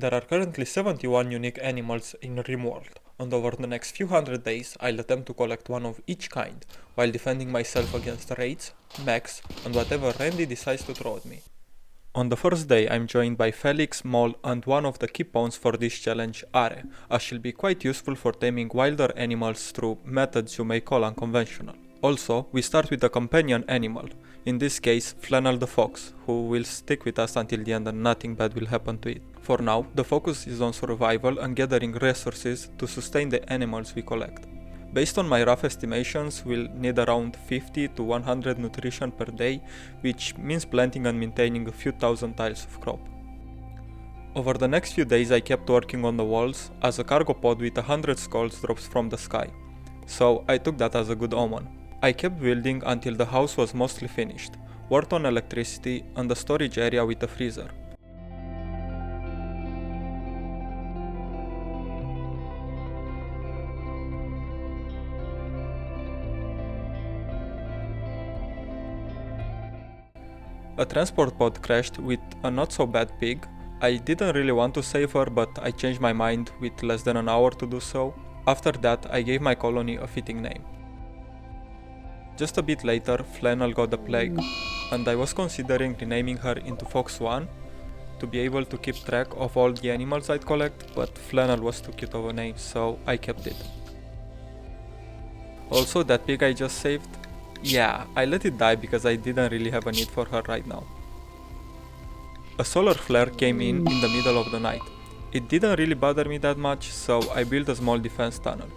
There are currently 71 unique animals in Rimworld, and over the next few hundred days I'll attempt to collect one of each kind, while defending myself against raids, mechs, and whatever Randy decides to throw at me. On the first day I'm joined by Felix, Mole, and one of the key pawns for this challenge, Are, as she'll be quite useful for taming wilder animals through methods you may call unconventional. Also, we start with a companion animal, in this case Flannel the Fox, who will stick with us until the end and nothing bad will happen to it. For now, the focus is on survival and gathering resources to sustain the animals we collect. Based on my rough estimations, we'll need around 50 to 100 nutrition per day, which means planting and maintaining a few thousand tiles of crop. Over the next few days I kept working on the walls, as a cargo pod with 100 skulls drops from the sky, so I took that as a good omen. I kept building until the house was mostly finished, worked on electricity and a storage area with a freezer. A transport pod crashed with a not so bad pig. I didn't really want to save her, but I changed my mind with less than an hour to do so. After that, I gave my colony a fitting name. Just a bit later, Flannel got the plague, and I was considering renaming her into Fox 1 to be able to keep track of all the animals I'd collect, but Flannel was too cute of a name, so I kept it. Also, that pig I just saved, yeah, I let it die because I didn't really have a need for her right now. A solar flare came in the middle of the night. It didn't really bother me that much, so I built a small defense tunnel.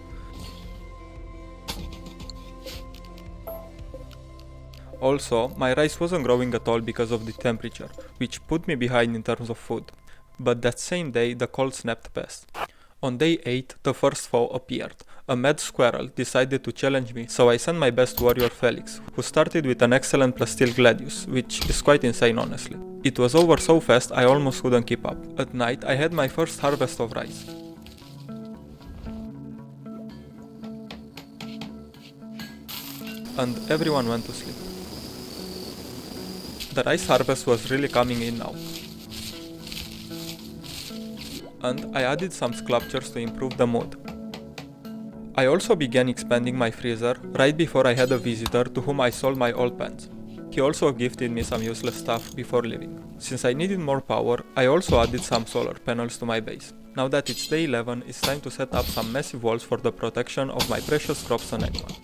Also, my rice wasn't growing at all because of the temperature, which put me behind in terms of food. But that same day, the cold snapped past. On day 8, the first foe appeared. A mad squirrel decided to challenge me, so I sent my best warrior Felix, who started with an excellent Plastil Gladius, which is quite insane honestly. It was over so fast I almost couldn't keep up. At night I had my first harvest of rice. And everyone went to sleep. The rice harvest was really coming in now. And I added some sculptures to improve the mood. I also began expanding my freezer right before I had a visitor to whom I sold my old pants. He also gifted me some useless stuff before leaving. Since I needed more power, I also added some solar panels to my base. Now that it's day 11, it's time to set up some massive walls for the protection of my precious crops and animals.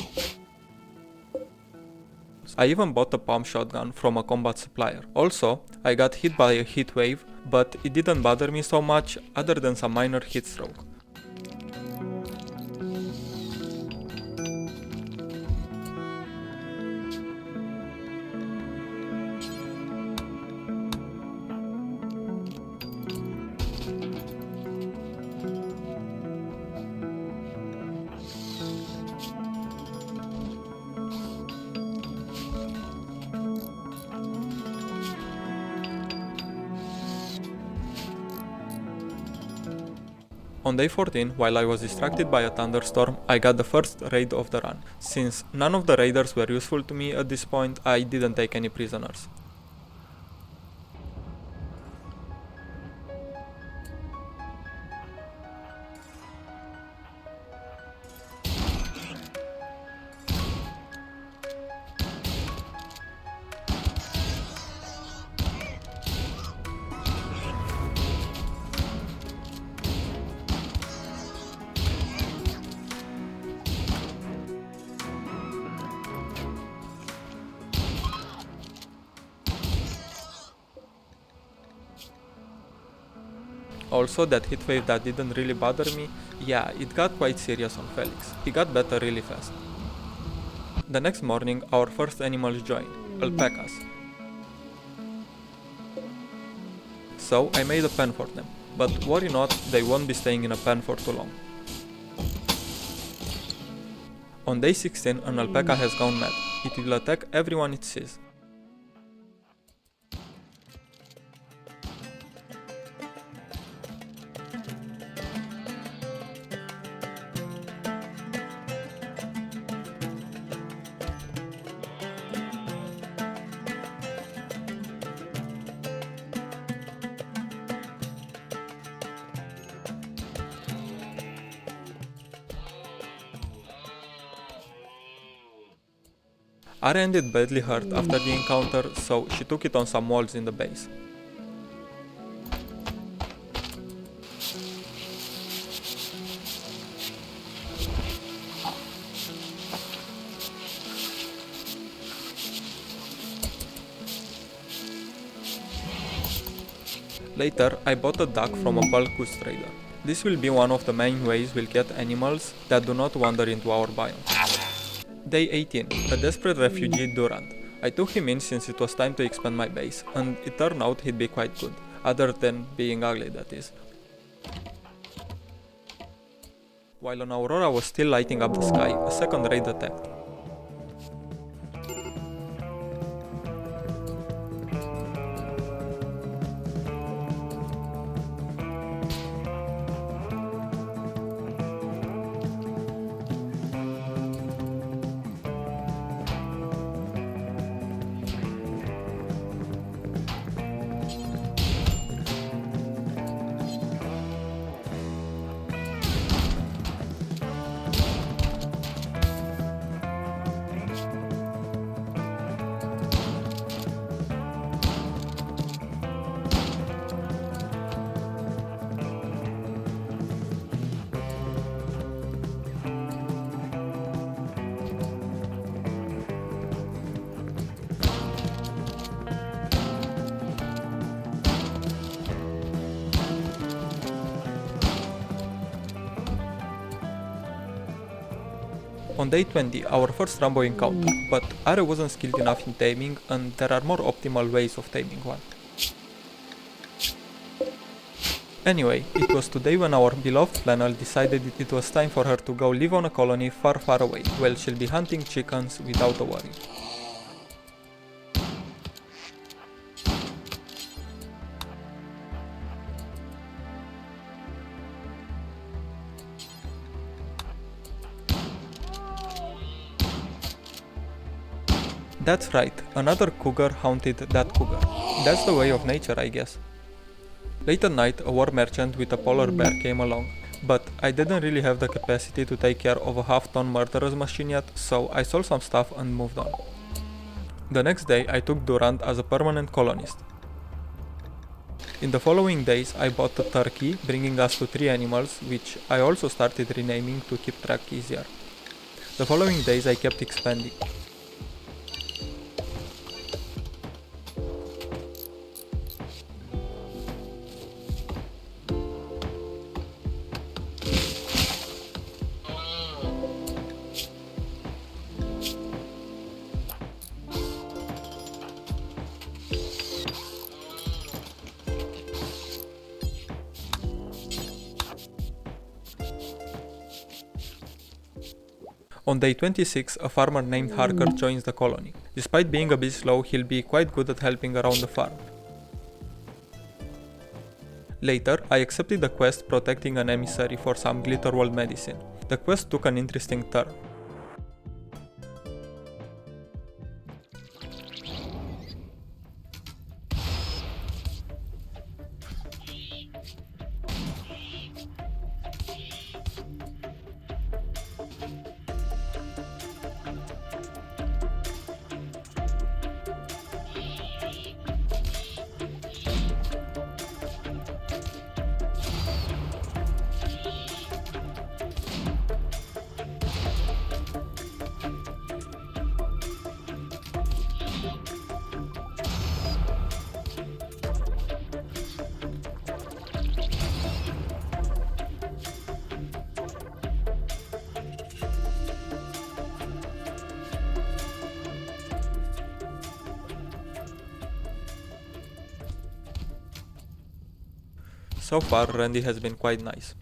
I even bought a pump shotgun from a combat supplier. Also, I got hit by a heat wave, but it didn't bother me so much other than some minor heat stroke. On day 14, while I was distracted by a thunderstorm, I got the first raid of the run. Since none of the raiders were useful to me at this point, I didn't take any prisoners. Also, that heatwave that didn't really bother me, yeah, it got quite serious on Felix. He got better really fast. The next morning, our first animals joined, alpacas. So I made a pen for them, but worry not, they won't be staying in a pen for too long. On day 16, an alpaca has gone mad. It will attack everyone it sees. Arya ended badly hurt after the encounter, so she took it on some walls in the base. Later, I bought a duck from a bulk goods trader. This will be one of the main ways we'll get animals that do not wander into our biome. Day 18. A desperate refugee Durant. I took him in since it was time to expand my base, and it turned out he'd be quite good. Other than being ugly, that is. While an aurora was still lighting up the sky, a second raid attempt. On day 20, our first Rambo encounter, but Arya wasn't skilled enough in taming, and there are more optimal ways of taming one. Anyway, it was today when our beloved Flannel decided it was time for her to go live on a colony far far away, where she'll be hunting chickens without a worry. That's right, another cougar haunted that cougar. That's the way of nature, I guess. Late at night, a war merchant with a polar bear came along, but I didn't really have the capacity to take care of a half-ton murderer's machine yet, so I sold some stuff and moved on. The next day, I took Durant as a permanent colonist. In the following days, I bought a turkey, bringing us to 3 animals, which I also started renaming to keep track easier. The following days, I kept expanding. On day 26, a farmer named Harker joins the colony. Despite being a bit slow, he'll be quite good at helping around the farm. Later, I accepted the quest protecting an emissary for some Glitterworld medicine. The quest took an interesting turn. So far, Randy has been quite nice.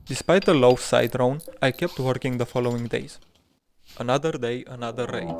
Despite a low side round, I kept working the following days. Another day, another raid.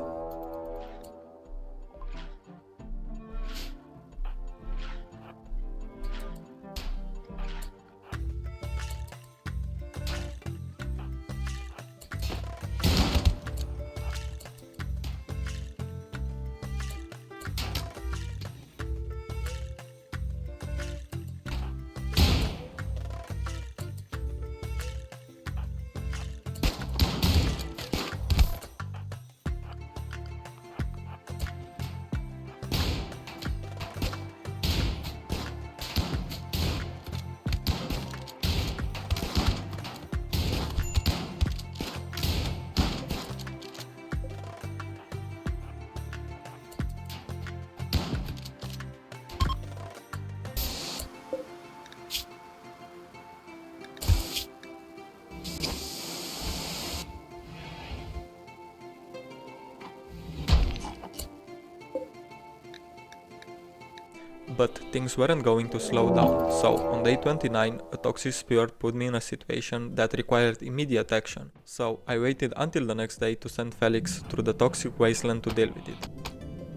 But things weren't going to slow down, so on day 29 a toxic sphere put me in a situation that required immediate action, so I waited until the next day to send Felix through the toxic wasteland to deal with it.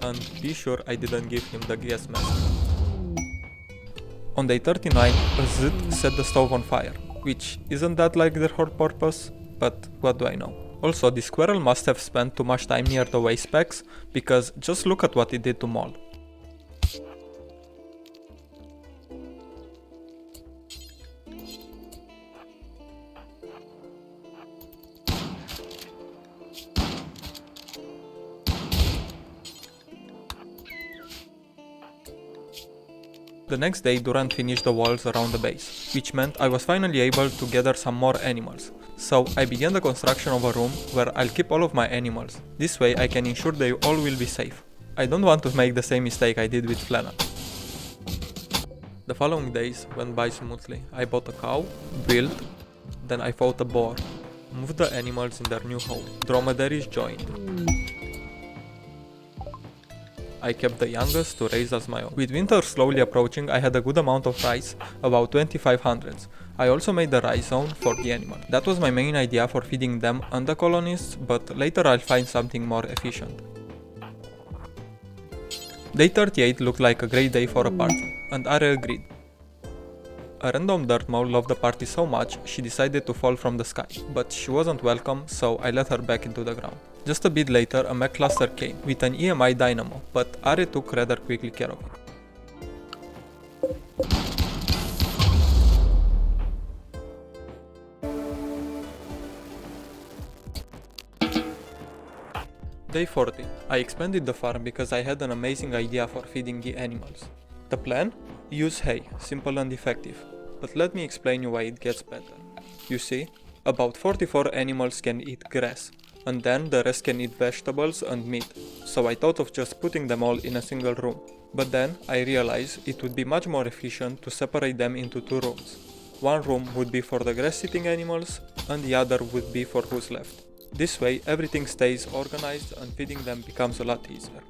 And be sure I didn't give him the gas mask. On day 39 a Zit set the stove on fire, which isn't that like their whole purpose, but what do I know. Also, the squirrel must have spent too much time near the waste packs, because just look at what it did to Mol. The next day Durant finished the walls around the base, which meant I was finally able to gather some more animals. So I began the construction of a room where I'll keep all of my animals. This way I can ensure they all will be safe. I don't want to make the same mistake I did with Flannel. The following days went by smoothly. I bought a cow, built, then I fought a boar, moved the animals in their new home. Dromedaries joined. I kept the youngest to raise as my own. With winter slowly approaching, I had a good amount of rice, about 2500. I also made the rice zone for the animal. That was my main idea for feeding them and the colonists, but later I'll find something more efficient. Day 38 looked like a great day for a party, and Are agreed. A random dirt mole loved the party so much, she decided to fall from the sky, but she wasn't welcome, so I let her back into the ground. Just a bit later, a mech cluster came, with an EMI dynamo, but Are took rather quickly care of it. Day 40. I expanded the farm because I had an amazing idea for feeding the animals. The plan? Use hay, simple and effective. But let me explain you why it gets better. You see, about 44 animals can eat grass, and then the rest can eat vegetables and meat, so I thought of just putting them all in a single room. But then I realized it would be much more efficient to separate them into two rooms. One room would be for the grass-eating animals, and the other would be for who's left. This way everything stays organized and feeding them becomes a lot easier.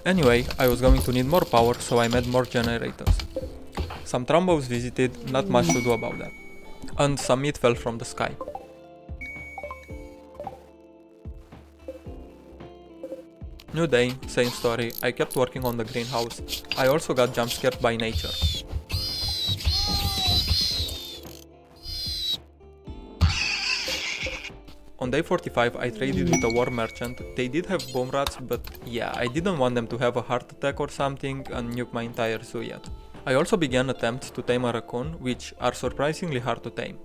Anyway, I was going to need more power, so I made more generators. Some trombos visited, not much to do about that. And some meat fell from the sky. New day, same story, I kept working on the greenhouse. I also got jump scared by nature. On day 45 I traded with a war merchant. They did have bomb rats, but yeah, I didn't want them to have a heart attack or something and nuke my entire zoo yet. I also began attempts to tame a raccoon, which are surprisingly hard to tame.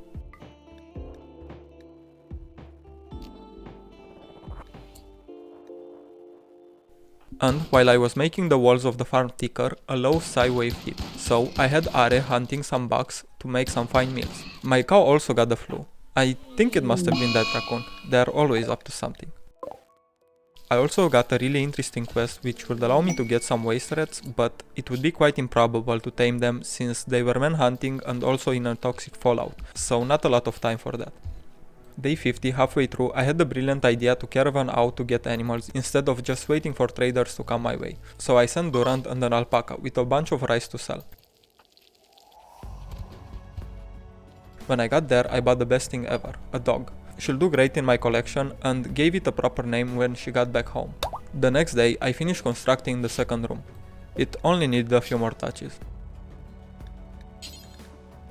And while I was making the walls of the farm thicker, a low sigh wave hit, so I had Are hunting some bugs to make some fine meals. My cow also got the flu. I think it must have been that raccoon, they are always up to something. I also got a really interesting quest which would allow me to get some waste rats, but it would be quite improbable to tame them since they were man-hunting and also in a toxic fallout, so not a lot of time for that. Day 50, halfway through, I had the brilliant idea to caravan out to get animals instead of just waiting for traders to come my way, so I sent Durant and an alpaca with a bunch of rice to sell. When I got there, I bought the best thing ever, a dog. She'll do great in my collection and gave it a proper name when she got back home. The next day, I finished constructing the second room. It only needed a few more touches.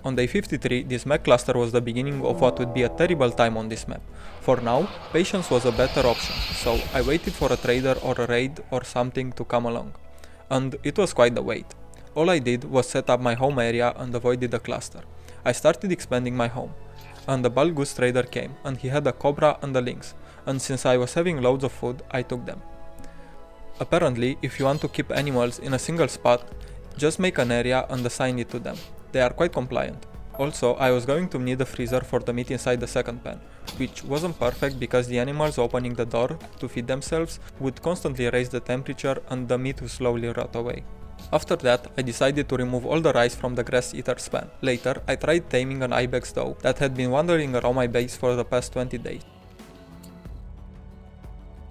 On day 53, this mech cluster was the beginning of what would be a terrible time on this map. For now, patience was a better option, so I waited for a trader or a raid or something to come along. And it was quite the wait. All I did was set up my home area and avoided the cluster. I started expanding my home. And the Bald Goose trader came, and he had a cobra and a lynx, and since I was having loads of food, I took them. Apparently, if you want to keep animals in a single spot, just make an area and assign it to them. They are quite compliant. Also, I was going to need a freezer for the meat inside the second pen, which wasn't perfect because the animals opening the door to feed themselves would constantly raise the temperature and the meat would slowly rot away. After that, I decided to remove all the rice from the grass eater's pen. Later, I tried taming an ibex doe that had been wandering around my base for the past 20 days.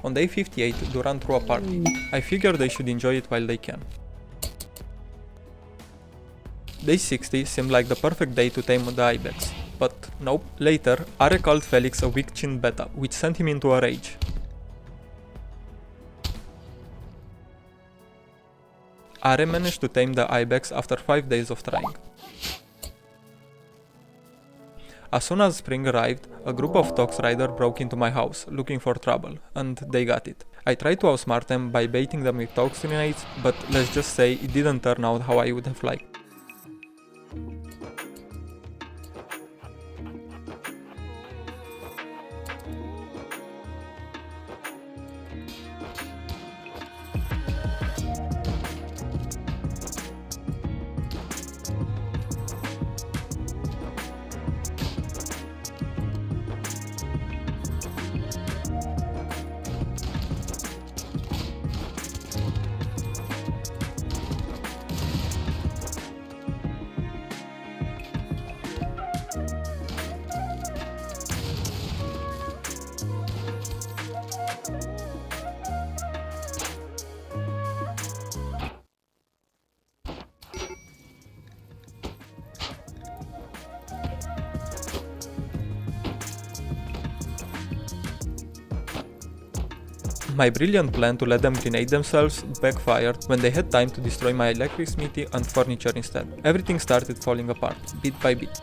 On day 58, Duran threw a party. I figured they should enjoy it while they can. Day 60 seemed like the perfect day to tame the ibex. But nope. Later, Are called Felix a weak-chinned beta, which sent him into a rage. Are managed to tame the ibex after 5 days of trying. As soon as spring arrived, a group of Tox Rider broke into my house, looking for trouble, and they got it. I tried to outsmart them by baiting them with Tox grenades, but let's just say it didn't turn out how I would have liked. My brilliant plan to let them grenade themselves backfired when they had time to destroy my electric smithy and furniture instead. Everything started falling apart, bit by bit.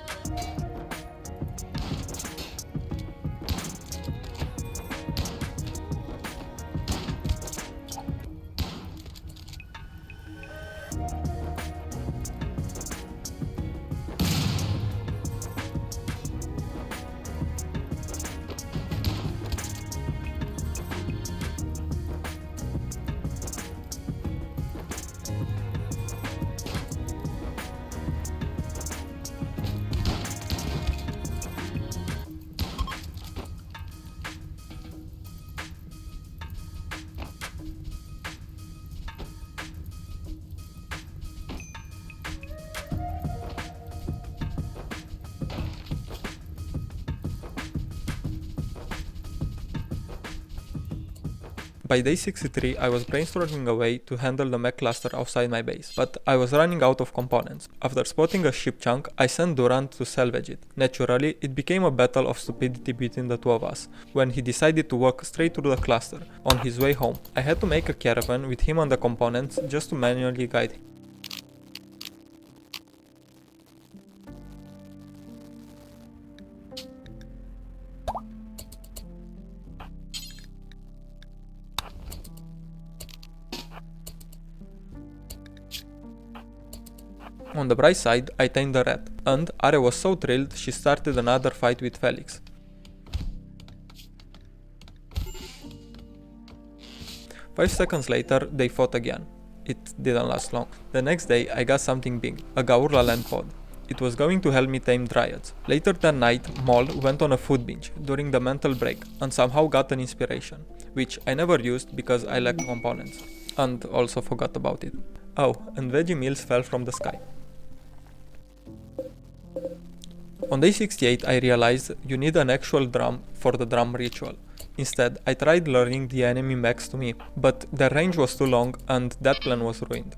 By day 63, I was brainstorming a way to handle the mech cluster outside my base, but I was running out of components. After spotting a ship chunk, I sent Durant to salvage it. Naturally, it became a battle of stupidity between the two of us, when he decided to walk straight through the cluster. On his way home, I had to make a caravan with him and the components just to manually guide him. On the bright side, I tamed the rat, and Are was so thrilled she started another fight with Felix. Five seconds later, they fought again. It didn't last long. The next day, I got something big, a Gaurla land pod. It was going to help me tame dryads. Later that night, Moll went on a food binge during the mental break and somehow got an inspiration, which I never used because I lacked components, and also forgot about it. Oh, and veggie meals fell from the sky. On day 68 I realized you need an actual drum for the drum ritual. Instead, I tried luring the enemy mechs to me, but their range was too long and that plan was ruined.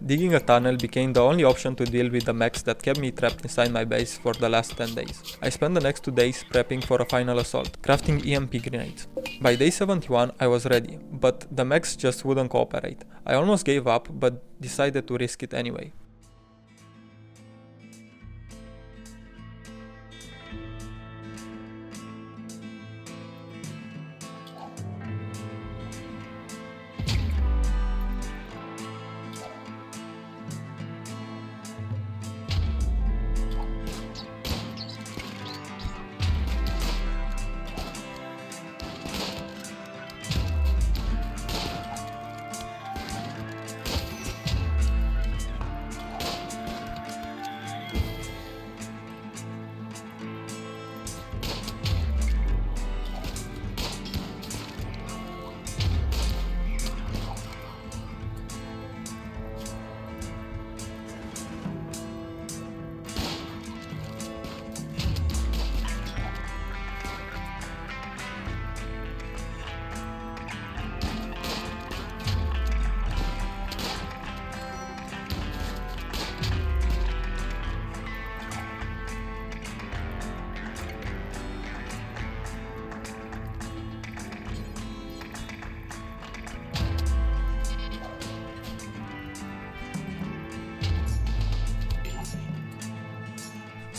Digging a tunnel became the only option to deal with the mechs that kept me trapped inside my base for the last 10 days. I spent the next 2 days prepping for a final assault, crafting EMP grenades. By day 71 I was ready, but the mechs just wouldn't cooperate. I almost gave up, but decided to risk it anyway.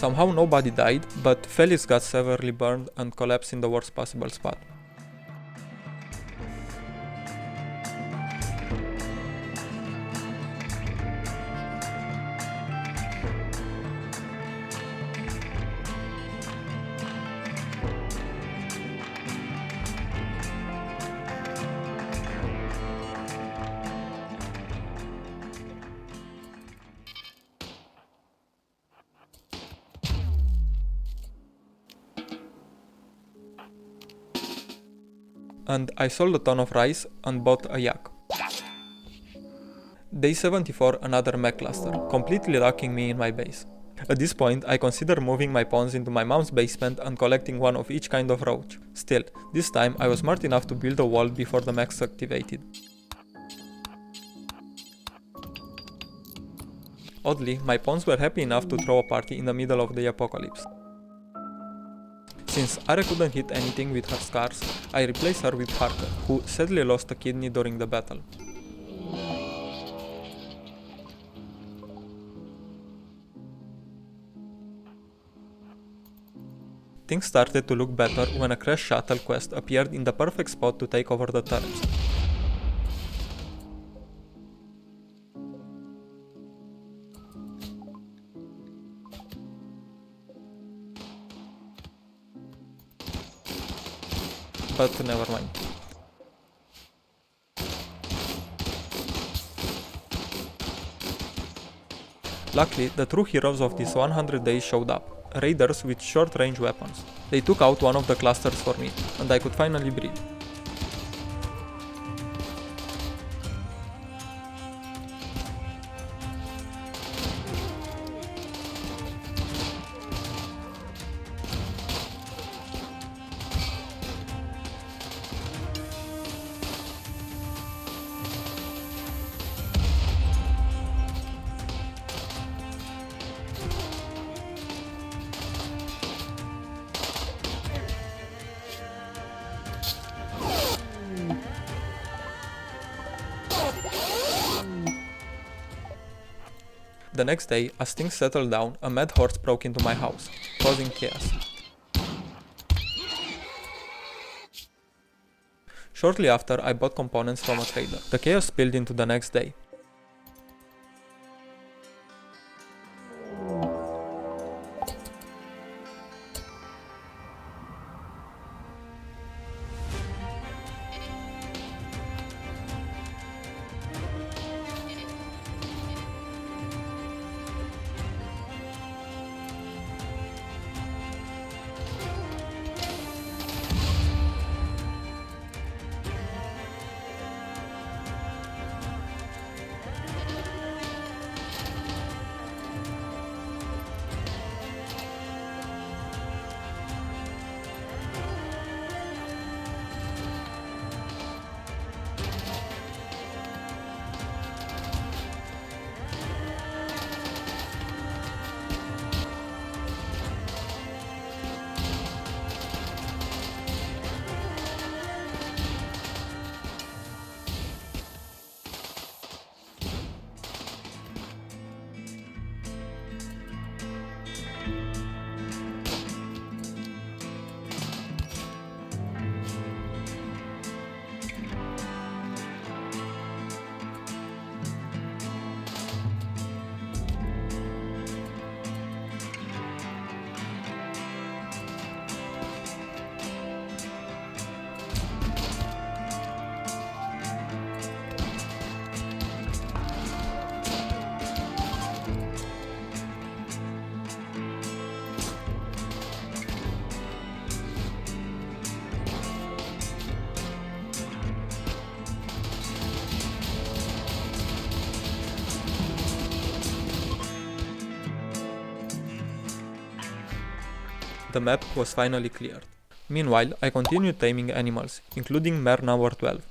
Somehow nobody died, but Felix got severely burned and collapsed in the worst possible spot. And I sold a ton of rice and bought a yak. Day 74, another mech cluster, completely locking me in my base. At this point, I consider moving my pawns into my mom's basement and collecting one of each kind of roach. Still, this time I was smart enough to build a wall before the mechs activated. Oddly, my pawns were happy enough to throw a party in the middle of the apocalypse. Since Are couldn't hit anything with her scars, I replaced her with Harker, who sadly lost a kidney during the battle. Things started to look better when a crash shuttle quest appeared in the perfect spot to take over the turrets. But never mind. Luckily, the true heroes of these 100 days showed up, raiders with short-range weapons. They took out one of the clusters for me, and I could finally breathe. The next day, as things settled down, a mad horse broke into my house, causing chaos. Shortly after, I bought components from a trader. The chaos spilled into the next day. The map was finally cleared. Meanwhile, I continued taming animals, including mare number 12.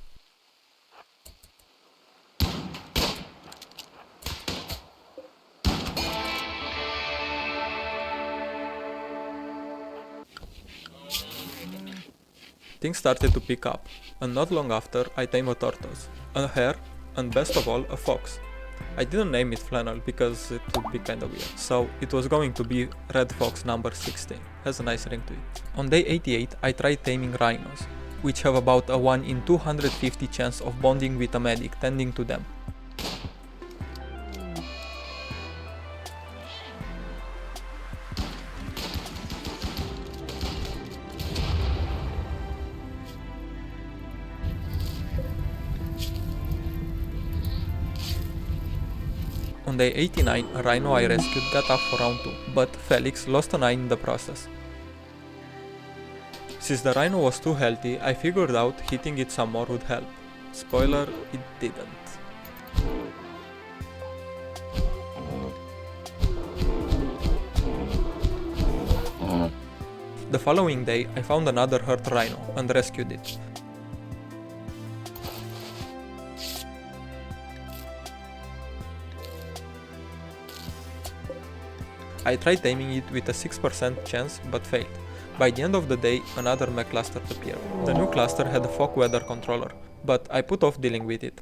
Things started to pick up, and not long after I tamed a tortoise, a hare, and best of all, a fox. I didn't name it Flannel because it would be kinda weird, so it was going to be Red Fox number 16, has a nice ring to it. On day 88 I tried taming rhinos, which have about a 1 in 250 chance of bonding with a medic tending to them. On day 89, a rhino I rescued got up for round 2, but Felix lost an eye in the process. Since the rhino was too healthy, I figured out hitting it some more would help. Spoiler, it didn't. The following day, I found another hurt rhino and rescued it. I tried taming it with a 6% chance, but failed. By the end of the day, another mech cluster appeared. The new cluster had a fog weather controller, but I put off dealing with it.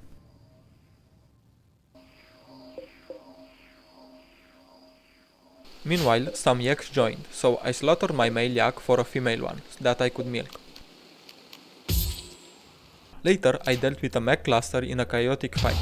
Meanwhile, some yaks joined, so I slaughtered my male yak for a female one, that I could milk. Later, I dealt with a mech cluster in a chaotic fight.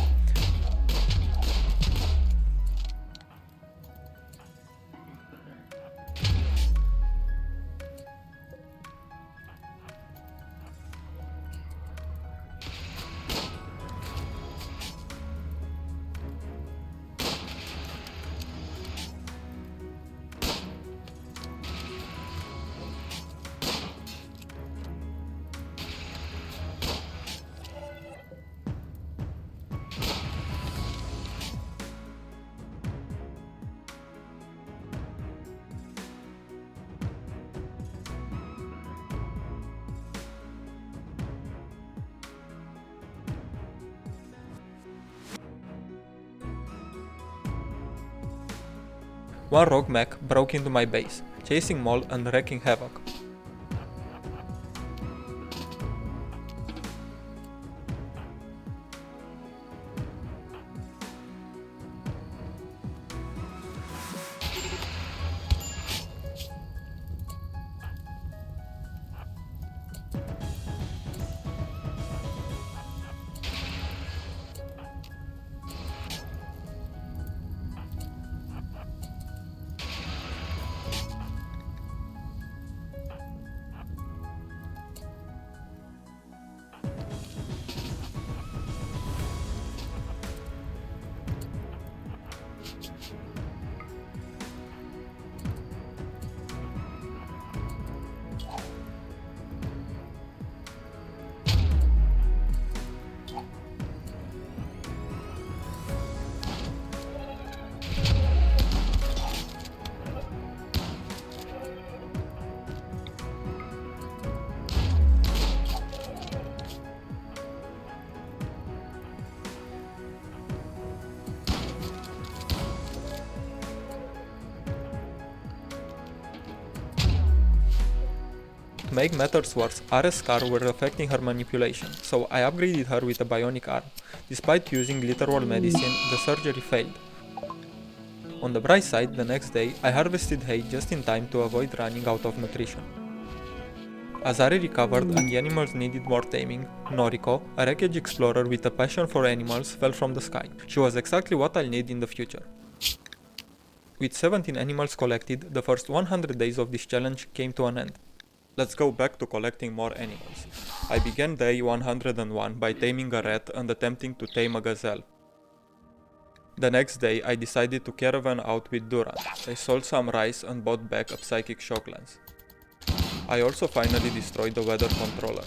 One rogue mech broke into my base, chasing Mole and wreaking havoc. To make matters worse, Ares' scar were affecting her manipulation, so I upgraded her with a bionic arm. Despite using literal medicine, the surgery failed. On the bright side, the next day, I harvested hay just in time to avoid running out of nutrition. As Ari recovered and the animals needed more taming, Noriko, a wreckage explorer with a passion for animals, fell from the sky. She was exactly what I'll need in the future. With 17 animals collected, the first 100 days of this challenge came to an end. Let's go back to collecting more animals. I began day 101 by taming a rat and attempting to tame a gazelle. The next day I decided to caravan out with Duran. I sold some rice and bought back a psychic shock lens. I also finally destroyed the weather controller.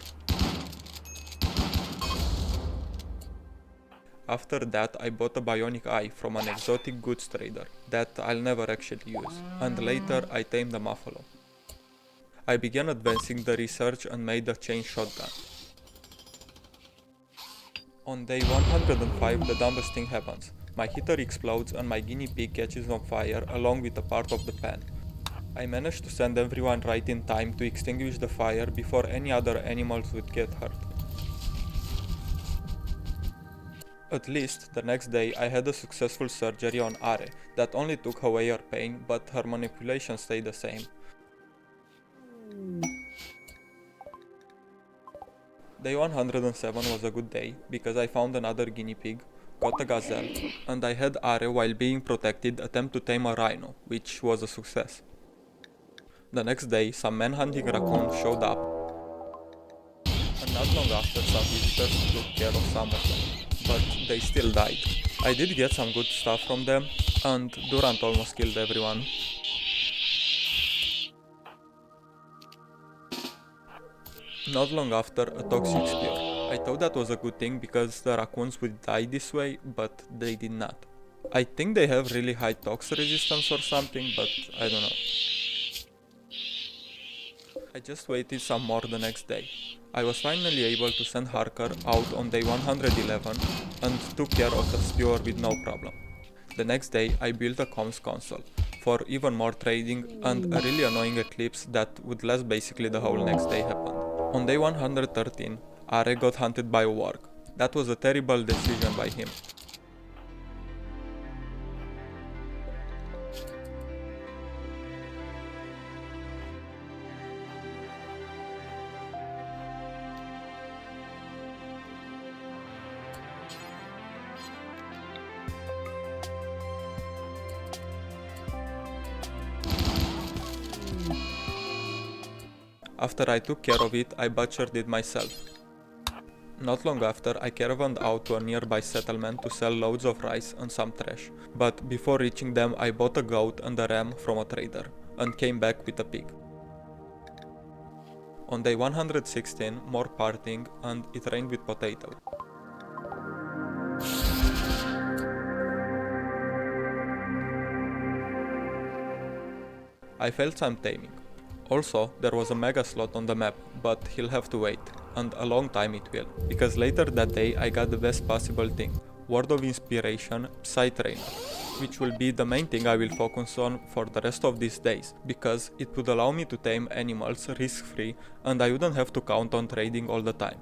After that I bought a bionic eye from an exotic goods trader that I'll never actually use, and later I tamed a buffalo. I began advancing the research and made a chain shotgun. On day 105 the dumbest thing happens. My heater explodes and my guinea pig catches on fire along with a part of the pan. I managed to send everyone right in time to extinguish the fire before any other animals would get hurt. At least, the next day I had a successful surgery on Are that only took away her pain, but her manipulation stayed the same. Day 107 was a good day because I found another guinea pig, got a gazelle, and I had Are, while being protected, attempt to tame a rhino, which was a success. The next day, some man-hunting raccoons showed up, and not long after some visitors took care of some of them, but they still died. I did get some good stuff from them, and Durant almost killed everyone. Not long after, a toxic spear. I thought that was a good thing because the raccoons would die this way, but they did not. I think they have really high tox resistance or something, but I don't know. I just waited some more the next day. I was finally able to send Harker out on day 111 and took care of the spear with no problem. The next day I built a comms console for even more trading and a really annoying eclipse that would last basically the whole next day happened. On day 113, Are got hunted by a warg. That was a terrible decision by him. After I took care of it, I butchered it myself. Not long after, I caravanned out to a nearby settlement to sell loads of rice and some trash. But before reaching them, I bought a goat and a ram from a trader, and came back with a pig. On day 116, more parting, and it rained with potatoes. I failed some taming. Also, there was a mega slot on the map, but he'll have to wait, and a long time it will, because later that day I got the best possible thing, Word of Inspiration Psy Trainer, which will be the main thing I will focus on for the rest of these days, because it would allow me to tame animals risk-free and I wouldn't have to count on trading all the time.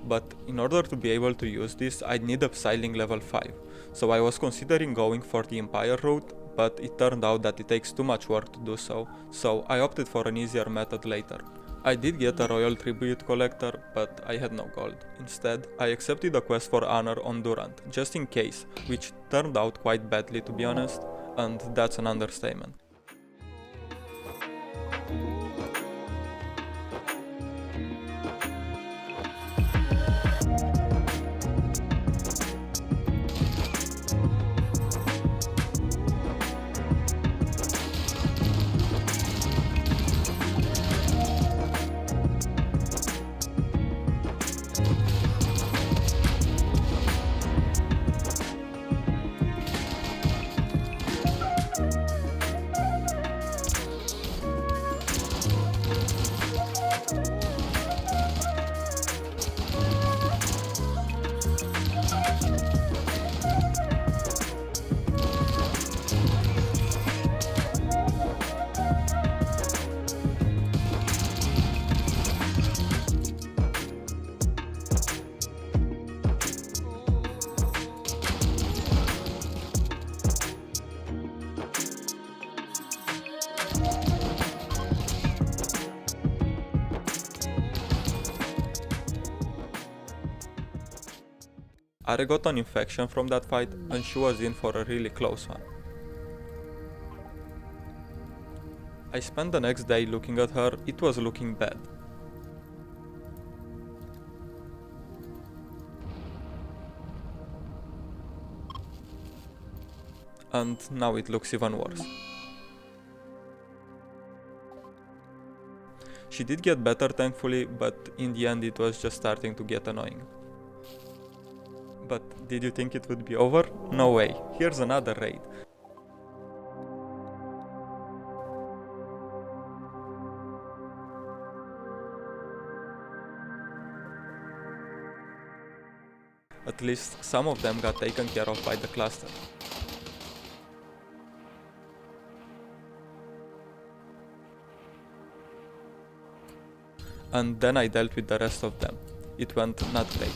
But in order to be able to use this, I'd need a Psyling level 5, so I was considering going for the Empire route, but it turned out that it takes too much work to do so I opted for an easier method later. I did get a royal tribute collector, but I had no gold. Instead, I accepted a quest for honor on Durant, just in case, which turned out quite badly to be honest, and that's an understatement. Are got an infection from that fight, and she was in for a really close one. I spent the next day looking at her, it was looking bad. And now it looks even worse. She did get better thankfully, but in the end it was just starting to get annoying. But did you think it would be over? No way, here's another raid. At least some of them got taken care of by the cluster. And then I dealt with the rest of them. It went not great.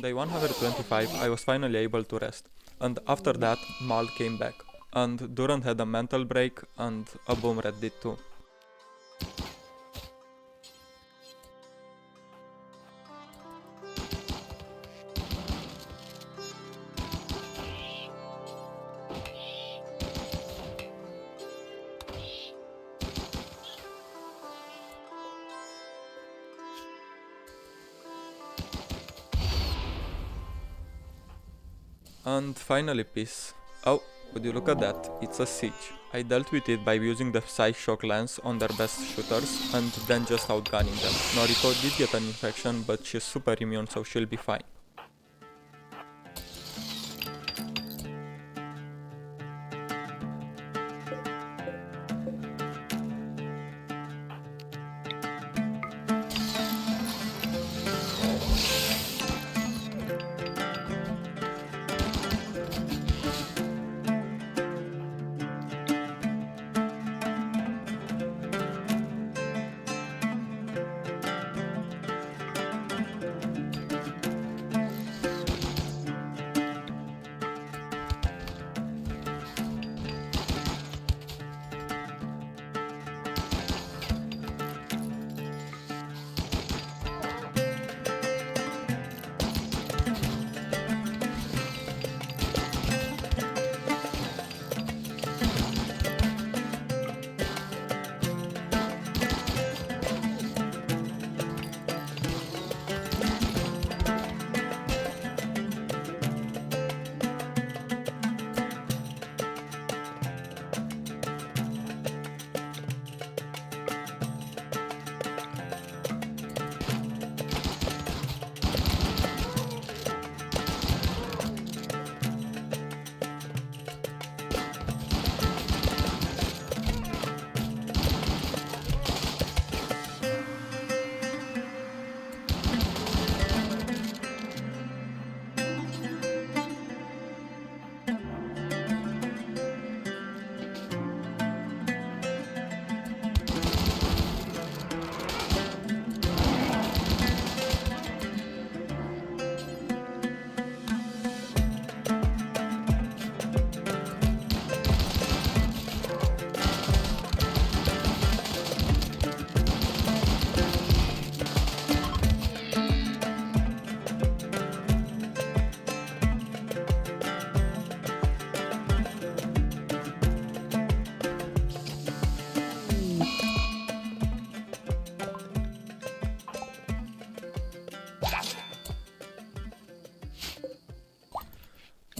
day 125 I was finally able to rest, and after that Mal came back, and Durant had a mental break, and a boom rat did too. And finally peace. Oh, would you look at that, it's a siege. I dealt with it by using the Psy Shock lens on their best shooters and then just outgunning them. Noriko did get an infection, but she's super immune, so she'll be fine.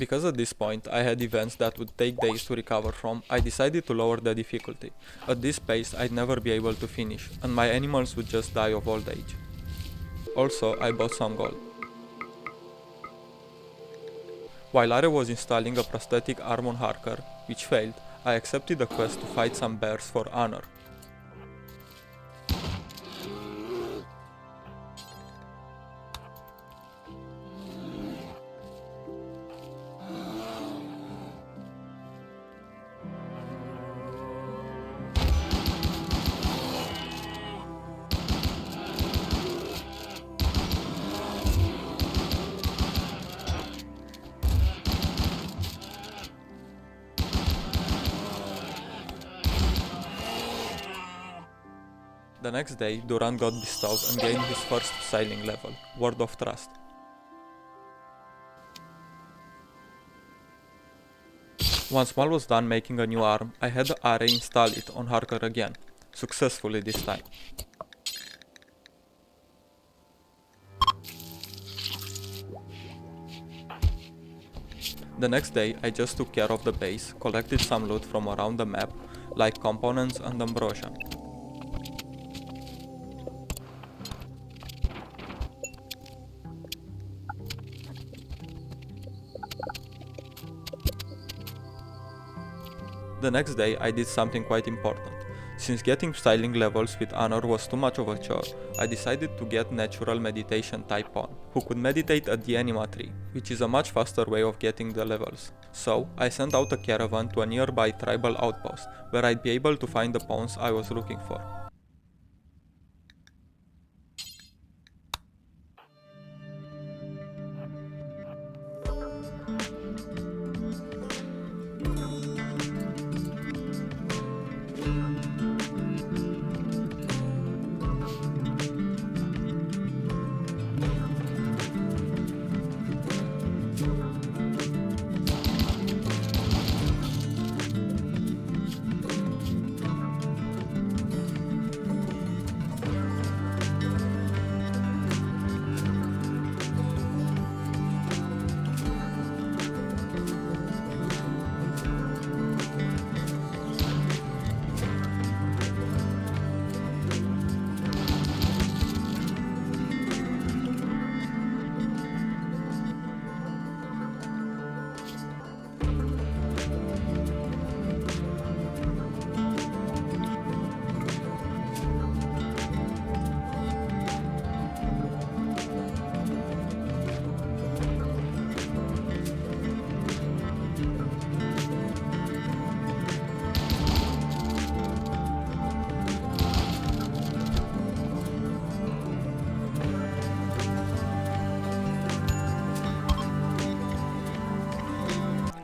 Because at this point I had events that would take days to recover from, I decided to lower the difficulty. At this pace I'd never be able to finish, and my animals would just die of old age. Also, I bought some gold. While Are was installing a prosthetic arm on Harker, which failed, I accepted a quest to fight some bears for honor. The next day, Duran got bestowed and gained his first styling level, Word of Trust. Once Mal was done making a new arm, I had Are install it on Harker again, successfully this time. The next day, I just took care of the base, collected some loot from around the map, like components and ambrosia. The next day I did something quite important. Since getting styling levels with honor was too much of a chore, I decided to get natural meditation type on, who could meditate at the anima tree, which is a much faster way of getting the levels. So I sent out a caravan to a nearby tribal outpost, where I'd be able to find the pawns I was looking for.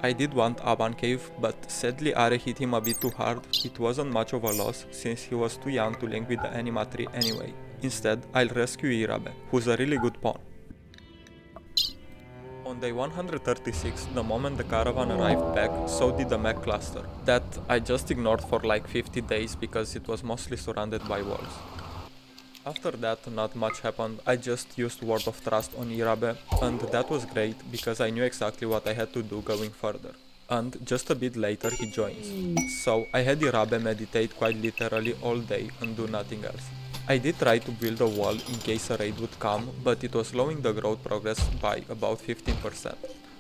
I did want Aban cave, but sadly Are hit him a bit too hard. It wasn't much of a loss since he was too young to link with the animatry anyway. Instead, I'll rescue Irabe, who's a really good pawn. On day 136, the moment the caravan arrived back, so did the mech cluster. That I just ignored for like 50 days because it was mostly surrounded by walls. After that, not much happened. I just used Word of Trust on Irabe, and that was great because I knew exactly what I had to do going further. And just a bit later he joins. So I had Irabe meditate quite literally all day and do nothing else. I did try to build a wall in case a raid would come, but it was slowing the growth progress by about 15%.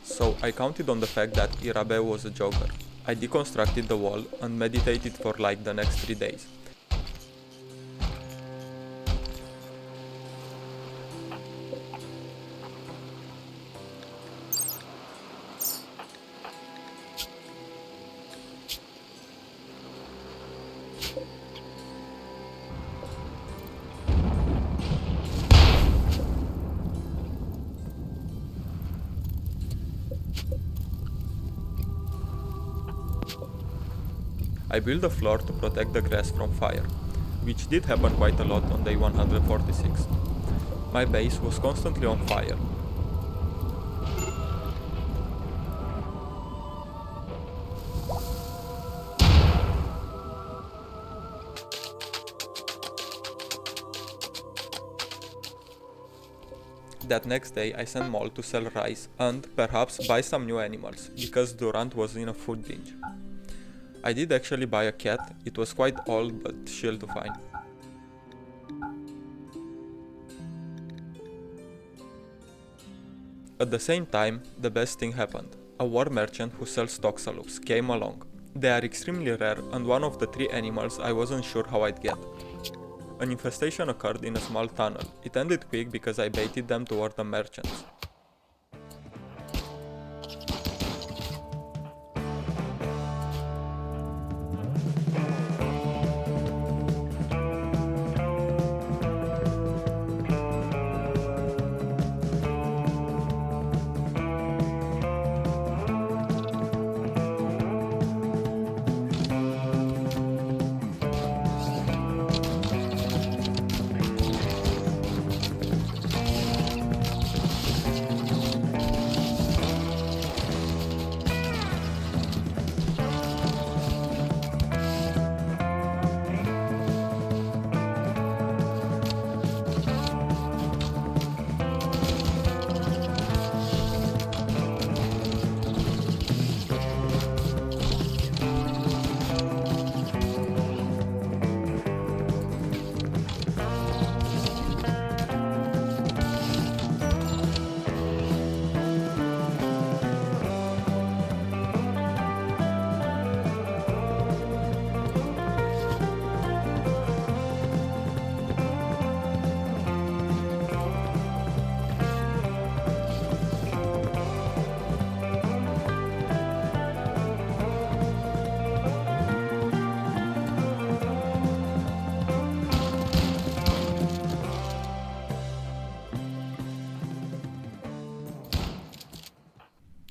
So I counted on the fact that Irabe was a joker. I deconstructed the wall and meditated for like the next 3 days. I built a floor to protect the grass from fire, which did happen quite a lot on day 146. My base was constantly on fire. That next day I sent Mol to sell rice and perhaps buy some new animals, because Durant was in a food binge. I did actually buy a cat. It was quite old but chill to find. At the same time, the best thing happened. A war merchant who sells toxaloops came along. They are extremely rare and one of the 3 animals I wasn't sure how I'd get. An infestation occurred in a small tunnel. It ended quick because I baited them toward the merchants.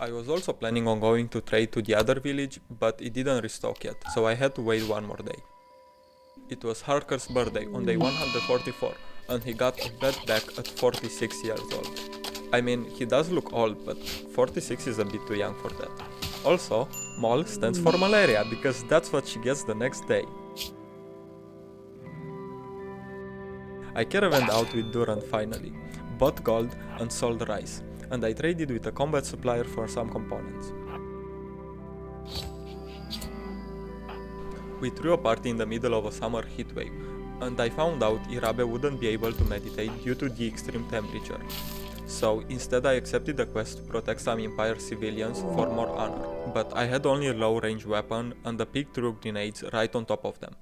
I was also planning on going to trade to the other village, but it didn't restock yet, so I had to wait one more day. It was Harker's birthday on day 144, and he got a vet back at 46 years old. I mean, he does look old, but 46 is a bit too young for that. Also, Mol stands for malaria, because that's what she gets the next day. I caravanned out with Durant finally, bought gold and sold rice, and I traded with a combat supplier for some components. We threw a party in the middle of a summer heatwave, and I found out Irabe wouldn't be able to meditate due to the extreme temperature. So instead I accepted the quest to protect some Empire civilians for more honor, but I had only a low range weapon and the pig threw grenades right on top of them.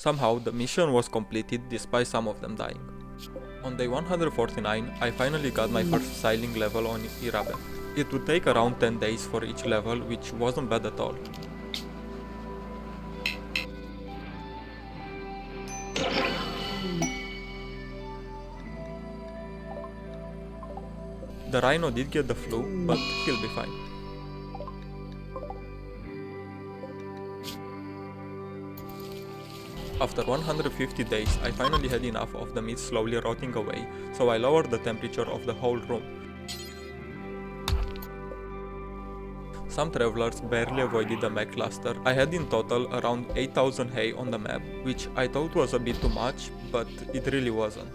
Somehow, the mission was completed despite some of them dying. On day 149, I finally got my first sailing level on Irabe. It would take around 10 days for each level, which wasn't bad at all. The rhino did get the flu, but he'll be fine. After 150 days, I finally had enough of the meat slowly rotting away, so I lowered the temperature of the whole room. Some travelers barely avoided the mech cluster. I had in total around 8000 hay on the map, which I thought was a bit too much, but it really wasn't.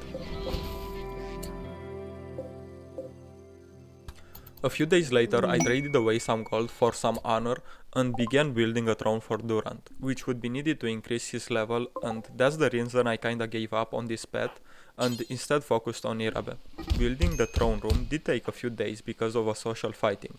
A few days later, I traded away some gold for some honor and began building a throne for Durant, which would be needed to increase his level, and that's the reason I kinda gave up on this path and instead focused on Irabe. Building the throne room did take a few days because of a social fighting.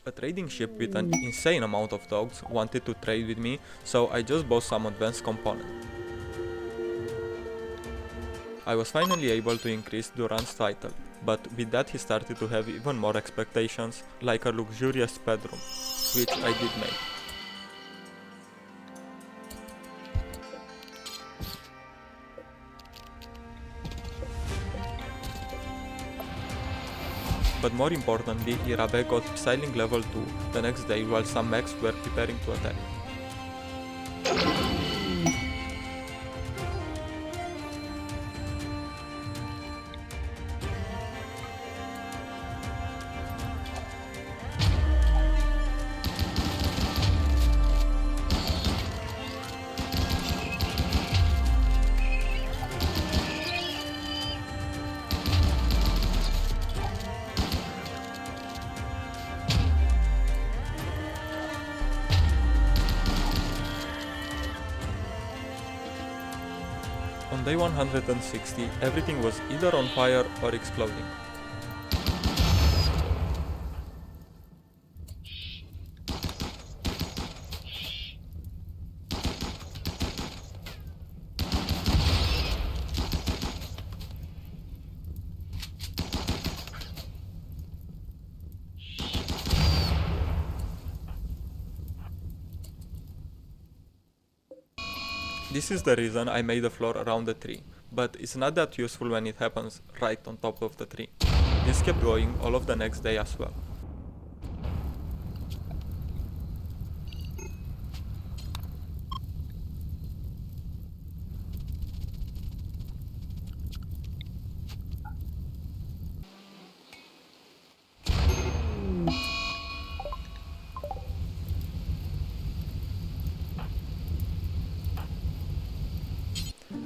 A trading ship with an insane amount of dogs wanted to trade with me, so I just bought some advanced component. I was finally able to increase Durant's title, but with that he started to have even more expectations, like a luxurious bedroom, which I did make. But more importantly, Irabe got sailing level 2 the next day while some mechs were preparing to attack. On day 160, everything was either on fire or exploding. This is the reason I made a floor around the tree, but it's not that useful when it happens right on top of the tree. This kept going all of the next day as well.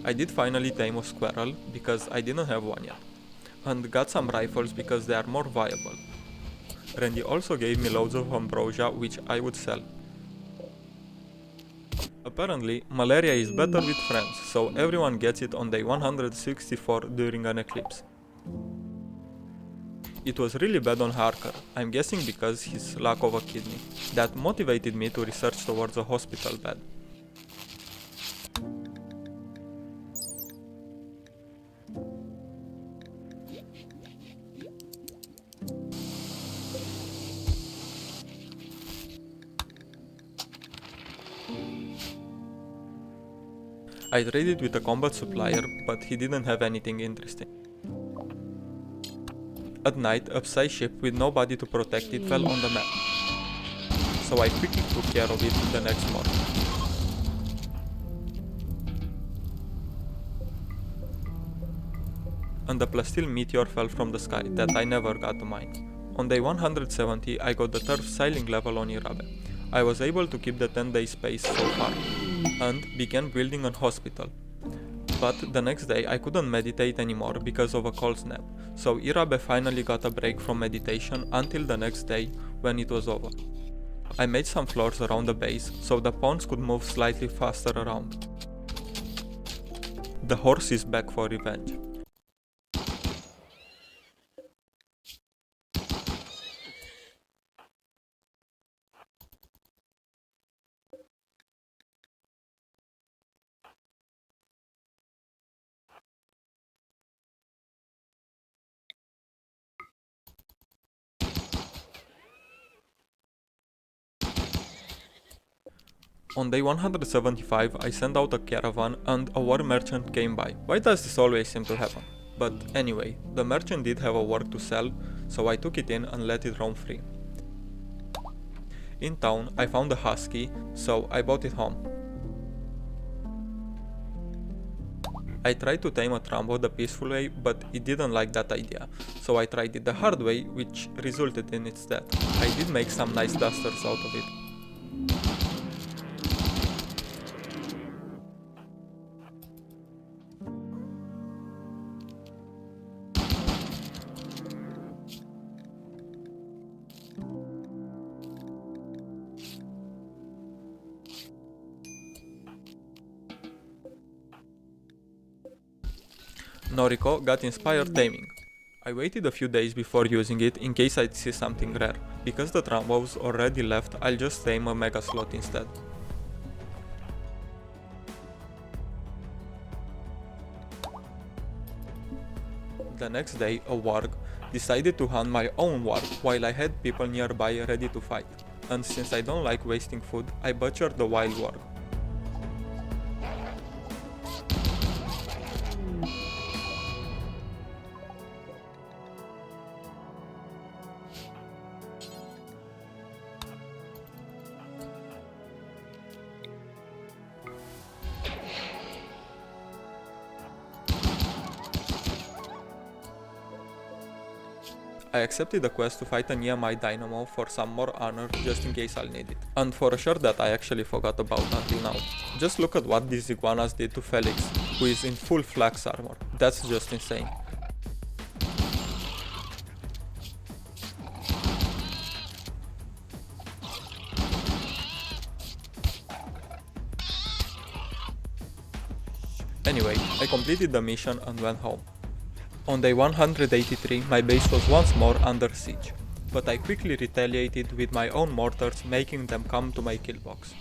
I did finally tame a squirrel because I didn't have one yet, and got some rifles because they are more viable. Randy also gave me loads of ambrosia which I would sell. Apparently, malaria is better with friends, so everyone gets it on day 164 during an eclipse. It was really bad on Harker, I'm guessing because his lack of a kidney. That motivated me to research towards a hospital bed. I traded with a combat supplier, but he didn't have anything interesting. At night, a Psy ship with nobody to protect it fell on the map, so I quickly took care of it the next morning. And a plasteel meteor fell from the sky that I never got to mine. On day 170 I got the 3rd sailing level on Irabe. I was able to keep the 10-day pace so far, and began building a hospital. But the next day I couldn't meditate anymore because of a cold snap, so Irabe finally got a break from meditation until the next day when it was over. I made some floors around the base so the pawns could move slightly faster around. The horse is back for revenge. On day 175 I sent out a caravan and a war merchant came by. Why does this always seem to happen? But anyway, the merchant did have a work to sell, so I took it in and let it roam free. In town I found a husky, so I brought it home. I tried to tame a Trambo the peaceful way, but it didn't like that idea, so I tried it the hard way, which resulted in its death. I did make some nice dusters out of it. Noriko got inspired taming. I waited a few days before using it in case I'd see something rare. Because the Trambos already left, I'll just tame a mega slot instead. The next day, a warg decided to hunt my own warg while I had people nearby ready to fight. And since I don't like wasting food, I butchered the wild warg. I accepted the quest to fight a Niamite dynamo for some more honor just in case I'll need it. And for a shirt that I actually forgot about until now. Just look at what these iguanas did to Felix, who is in full flax armor. That's just insane. Anyway, I completed the mission and went home. On day 183 my base was once more under siege, but I quickly retaliated with my own mortars, making them come to my kill box.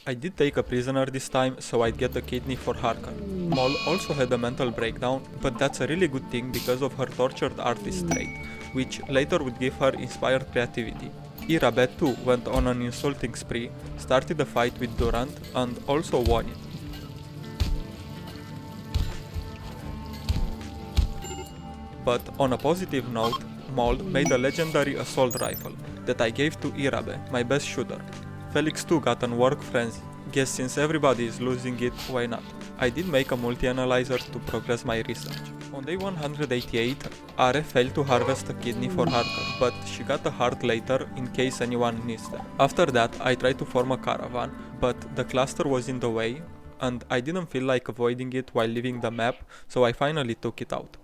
I did take a prisoner this time, so I'd get a kidney for Harkan. Mol also had a mental breakdown, but that's a really good thing because of her tortured artist trait, which later would give her inspired creativity. Irabe too went on an insulting spree, started a fight with Durant, and also won it. But on a positive note, Mold made a legendary assault rifle that I gave to Irabe, my best shooter. Felix too got on work frenzy. Guess since everybody is losing it, why not? I did make a multi-analyzer to progress my research. On day 188, Are failed to harvest a kidney for Harker, but she got a heart later in case anyone needs them. After that, I tried to form a caravan, but the cluster was in the way, and I didn't feel like avoiding it while leaving the map, so I finally took it out.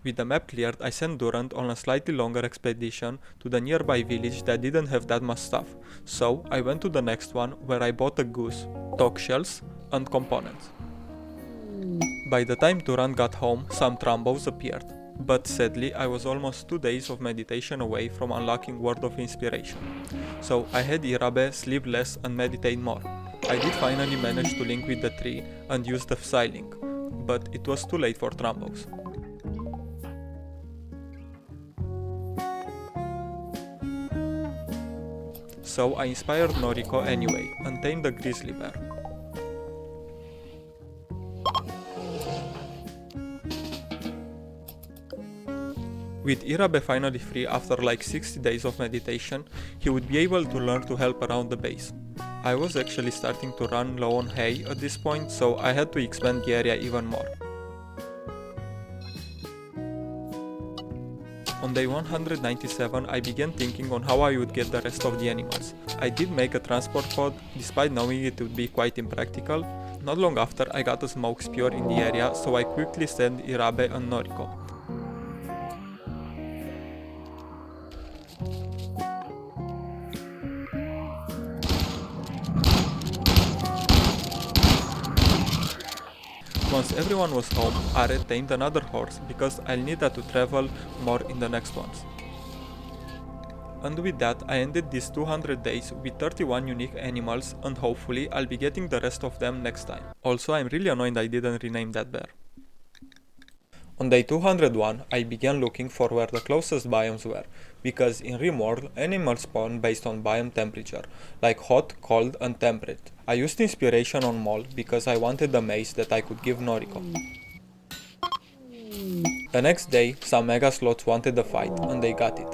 With the map cleared, I sent Durant on a slightly longer expedition to the nearby village that didn't have that much stuff, so I went to the next one where I bought a goose, dog shells, and components. By the time Durant got home, some Trambos appeared, but sadly I was almost 2 days of meditation away from unlocking Word of Inspiration, so I had Irabe sleep less and meditate more. I did finally manage to link with the tree and use the Psylink, but it was too late for Trambos. So I inspired Noriko anyway, and tamed the grizzly bear. With Irabe finally free after like 60 days of meditation, he would be able to learn to help around the base. I was actually starting to run low on hay at this point, so I had to expand the area even more. On day 197, I began thinking on how I would get the rest of the animals. I did make a transport pod, despite knowing it would be quite impractical. Not long after, I got a smoke spear in the area, so I quickly sent Irabe and Noriko. Once everyone was home, Are tamed another horse because I'll need that to travel more in the next ones. And with that, I ended these 200 days with 31 unique animals, and hopefully I'll be getting the rest of them next time. Also, I'm really annoyed I didn't rename that bear. On day 201, I began looking for where the closest biomes were, because in Rimworld, animals spawn based on biome temperature, like hot, cold, and temperate. I used inspiration on Mole because I wanted the mace that I could give Noriko. The next day, some mega sloths wanted a fight, and they got it.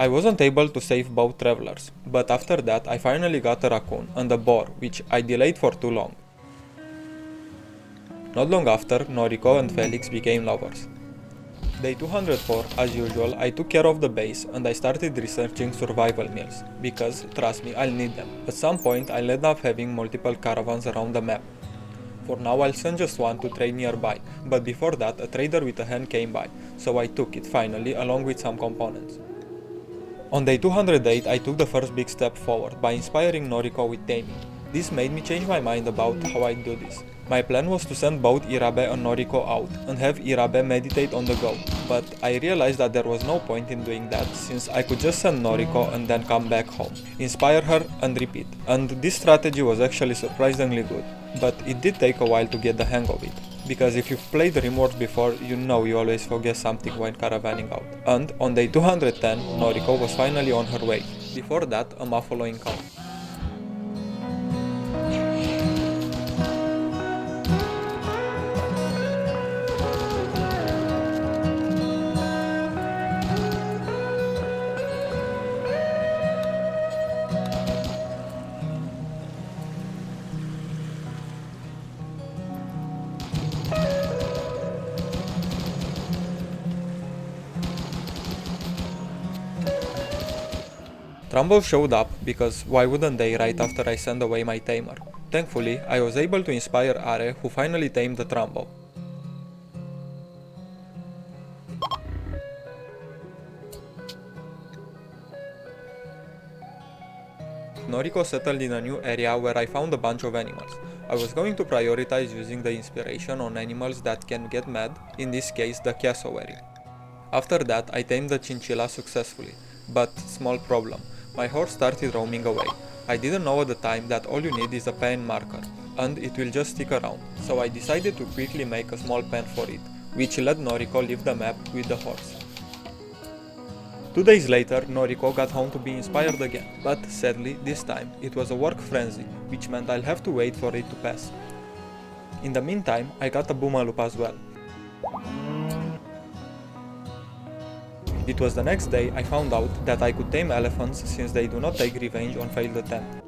I wasn't able to save both travelers, but after that I finally got a raccoon and a boar, which I delayed for too long. Not long after, Noriko and Felix became lovers. Day 204, as usual, I took care of the base and I started researching survival meals, because, trust me, I'll need them. At some point I'll end up having multiple caravans around the map. For now I'll send just one to trade nearby, but before that a trader with a hen came by, so I took it finally along with some components. On day 208 I took the first big step forward by inspiring Noriko with taming. This made me change my mind about how I'd do this. My plan was to send both Irabe and Noriko out and have Irabe meditate on the go, but I realized that there was no point in doing that since I could just send Noriko and then come back home, inspire her and repeat. And this strategy was actually surprisingly good, but it did take a while to get the hang of it. Because if you've played Rimworld before, you know you always forget something when caravanning out. And on day 210, Noriko was finally on her way. Before that, a muffalo encounter. Trumbo showed up because why wouldn't they right after I sent away my tamer? Thankfully, I was able to inspire Are, who finally tamed the Trumbo. Noriko settled in a new area where I found a bunch of animals. I was going to prioritize using the inspiration on animals that can get mad, in this case the cassowary. After that, I tamed the chinchilla successfully, but small problem. My horse started roaming away. I didn't know at the time that all you need is a pen marker, and it will just stick around, so I decided to quickly make a small pen for it, which let Noriko leave the map with the horse. 2 days later, Noriko got home to be inspired again, but sadly, this time, it was a work frenzy, which meant I'll have to wait for it to pass. In the meantime, I got a Boomalloop as well. It was the next day I found out that I could tame elephants since they do not take revenge on failed attempt.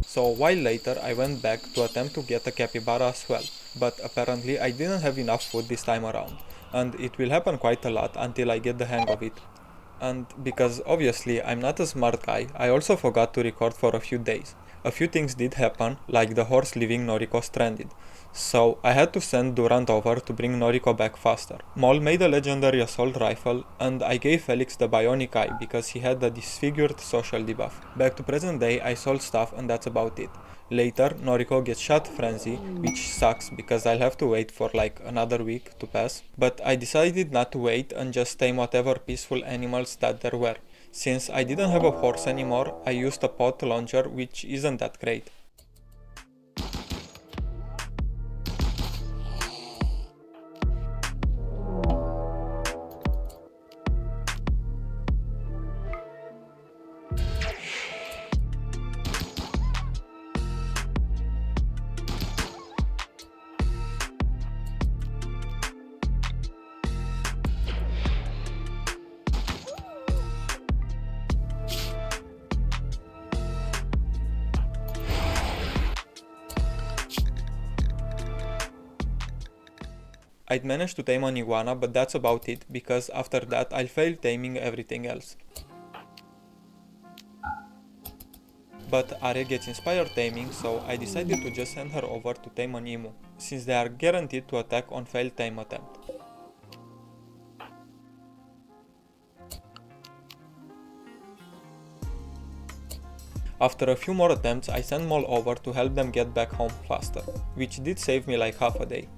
So a while later I went back to attempt to get a capybara as well, but apparently I didn't have enough food this time around, and it will happen quite a lot until I get the hang of it. And because obviously I'm not a smart guy, I also forgot to record for a few days. A few things did happen, like the horse leaving Noriko stranded. So I had to send Durant over to bring Noriko back faster. Mol made a legendary assault rifle, and I gave Felix the bionic eye because he had the disfigured social debuff. Back to present day, I sold stuff and that's about it. Later, Noriko gets shot frenzy, which sucks because I'll have to wait for like another week to pass. But I decided not to wait and just tame whatever peaceful animals that there were. Since I didn't have a horse anymore, I used a pot launcher, which isn't that great. I'd managed to tame an iguana, but that's about it, because after that I'll fail taming everything else. But Are gets inspired taming, so I decided to just send her over to tame an emu, since they are guaranteed to attack on failed tame attempt. After a few more attempts, I sent Mol over to help them get back home faster, which did save me like half a day.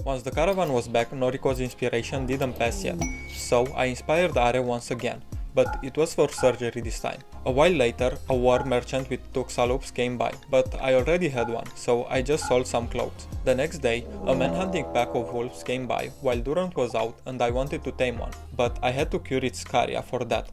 Once the caravan was back, Noriko's inspiration didn't pass yet, so I inspired Are once again, but it was for surgery this time. A while later, a war merchant with tuxaloops came by, but I already had one, so I just sold some clothes. The next day, a manhunting pack of wolves came by while Durant was out and I wanted to tame one, but I had to cure its scaria for that.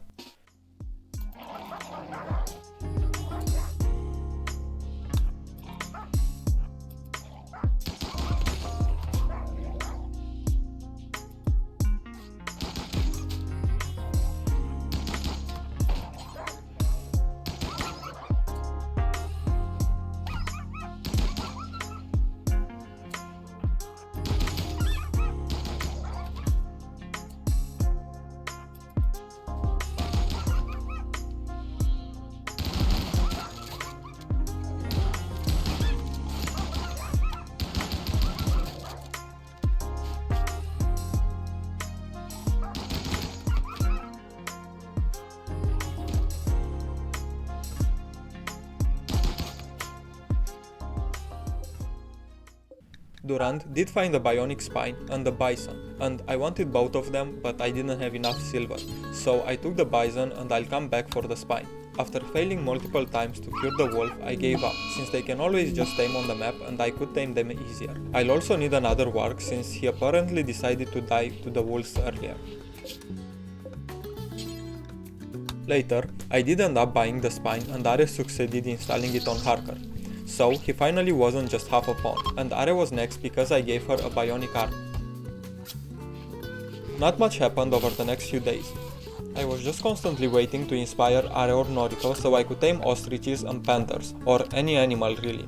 Durant did find a bionic spine and a bison, and I wanted both of them, but I didn't have enough silver, so I took the bison and I'll come back for the spine. After failing multiple times to cure the wolf, I gave up, since they can always just tame on the map and I could tame them easier. I'll also need another warg, since he apparently decided to die to the wolves earlier. Later, I did end up buying the spine and Are succeeded installing it on Harker. So, he finally wasn't just half a pawn, and Are was next because I gave her a bionic arm. Not much happened over the next few days. I was just constantly waiting to inspire Are or Noriko so I could tame ostriches and panthers, or any animal really.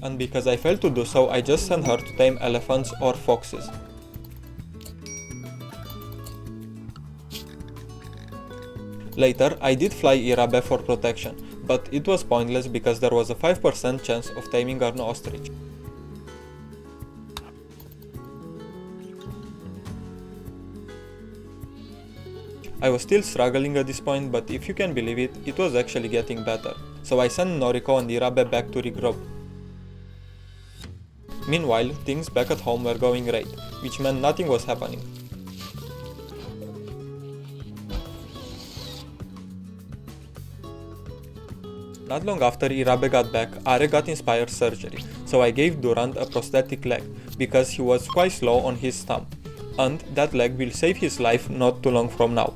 And because I failed to do so, I just sent her to tame elephants or foxes. Later, I did fly Irabe for protection, but it was pointless because there was a 5% chance of taming an ostrich. I was still struggling at this point, but if you can believe it, it was actually getting better, so I sent Noriko and Irabe back to regroup. Meanwhile, things back at home were going great, which meant nothing was happening. Not long after Irabe got back, Are got inspired surgery, so I gave Durant a prosthetic leg, because he was quite slow on his thumb, and that leg will save his life not too long from now.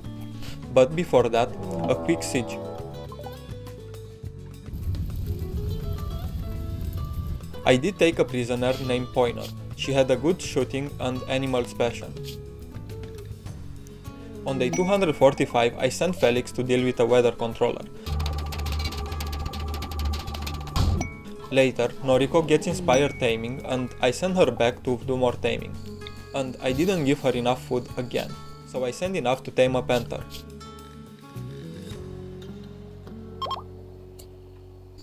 But before that, a quick siege. I did take a prisoner named Pointer. She had a good shooting and animals passion. On day 245, I sent Felix to deal with a weather controller. Later, Noriko gets inspired taming and I send her back to do more taming. And I didn't give her enough food again, so I sent enough to tame a panther.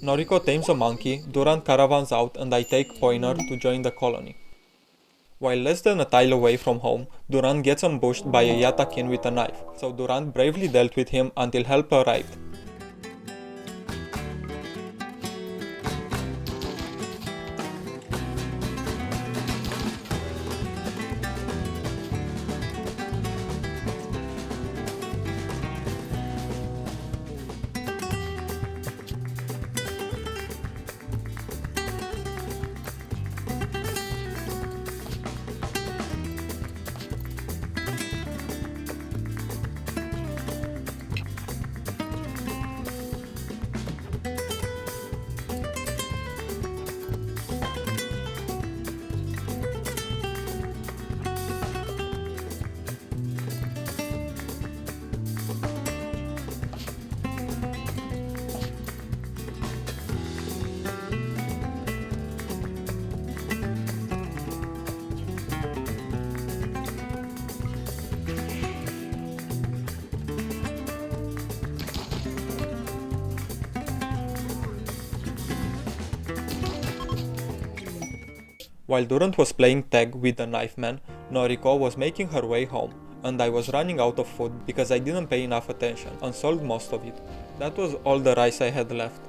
Noriko tames a monkey, Durant caravans out and I take Pointer to join the colony. While less than a tile away from home, Durant gets ambushed by a Yatakin with a knife, so Durant bravely dealt with him until help arrived. While Durant was playing tag with the knife man, Noriko was making her way home, and I was running out of food because I didn't pay enough attention and sold most of it. That was all the rice I had left.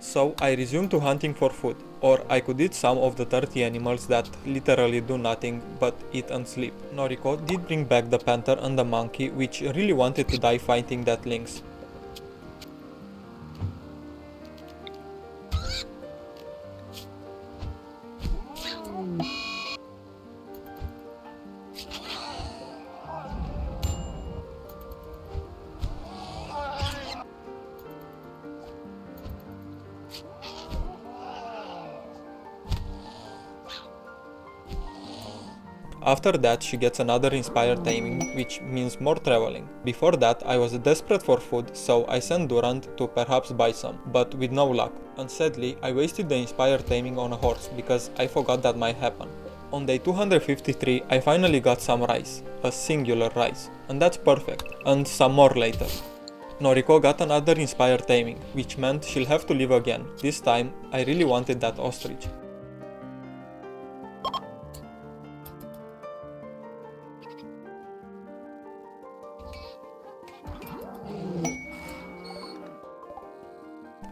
So I resumed to hunting for food, or I could eat some of the 30 animals that literally do nothing but eat and sleep. Noriko did bring back the panther and the monkey, which really wanted to die fighting that lynx. After that, she gets another inspired taming, which means more traveling. Before that, I was desperate for food, so I sent Durant to perhaps buy some, but with no luck. And sadly, I wasted the inspired taming on a horse, because I forgot that might happen. On day 253, I finally got some rice, a singular rice, and that's perfect, and some more later. Noriko got another inspired taming, which meant she'll have to live again. This time, I really wanted that ostrich.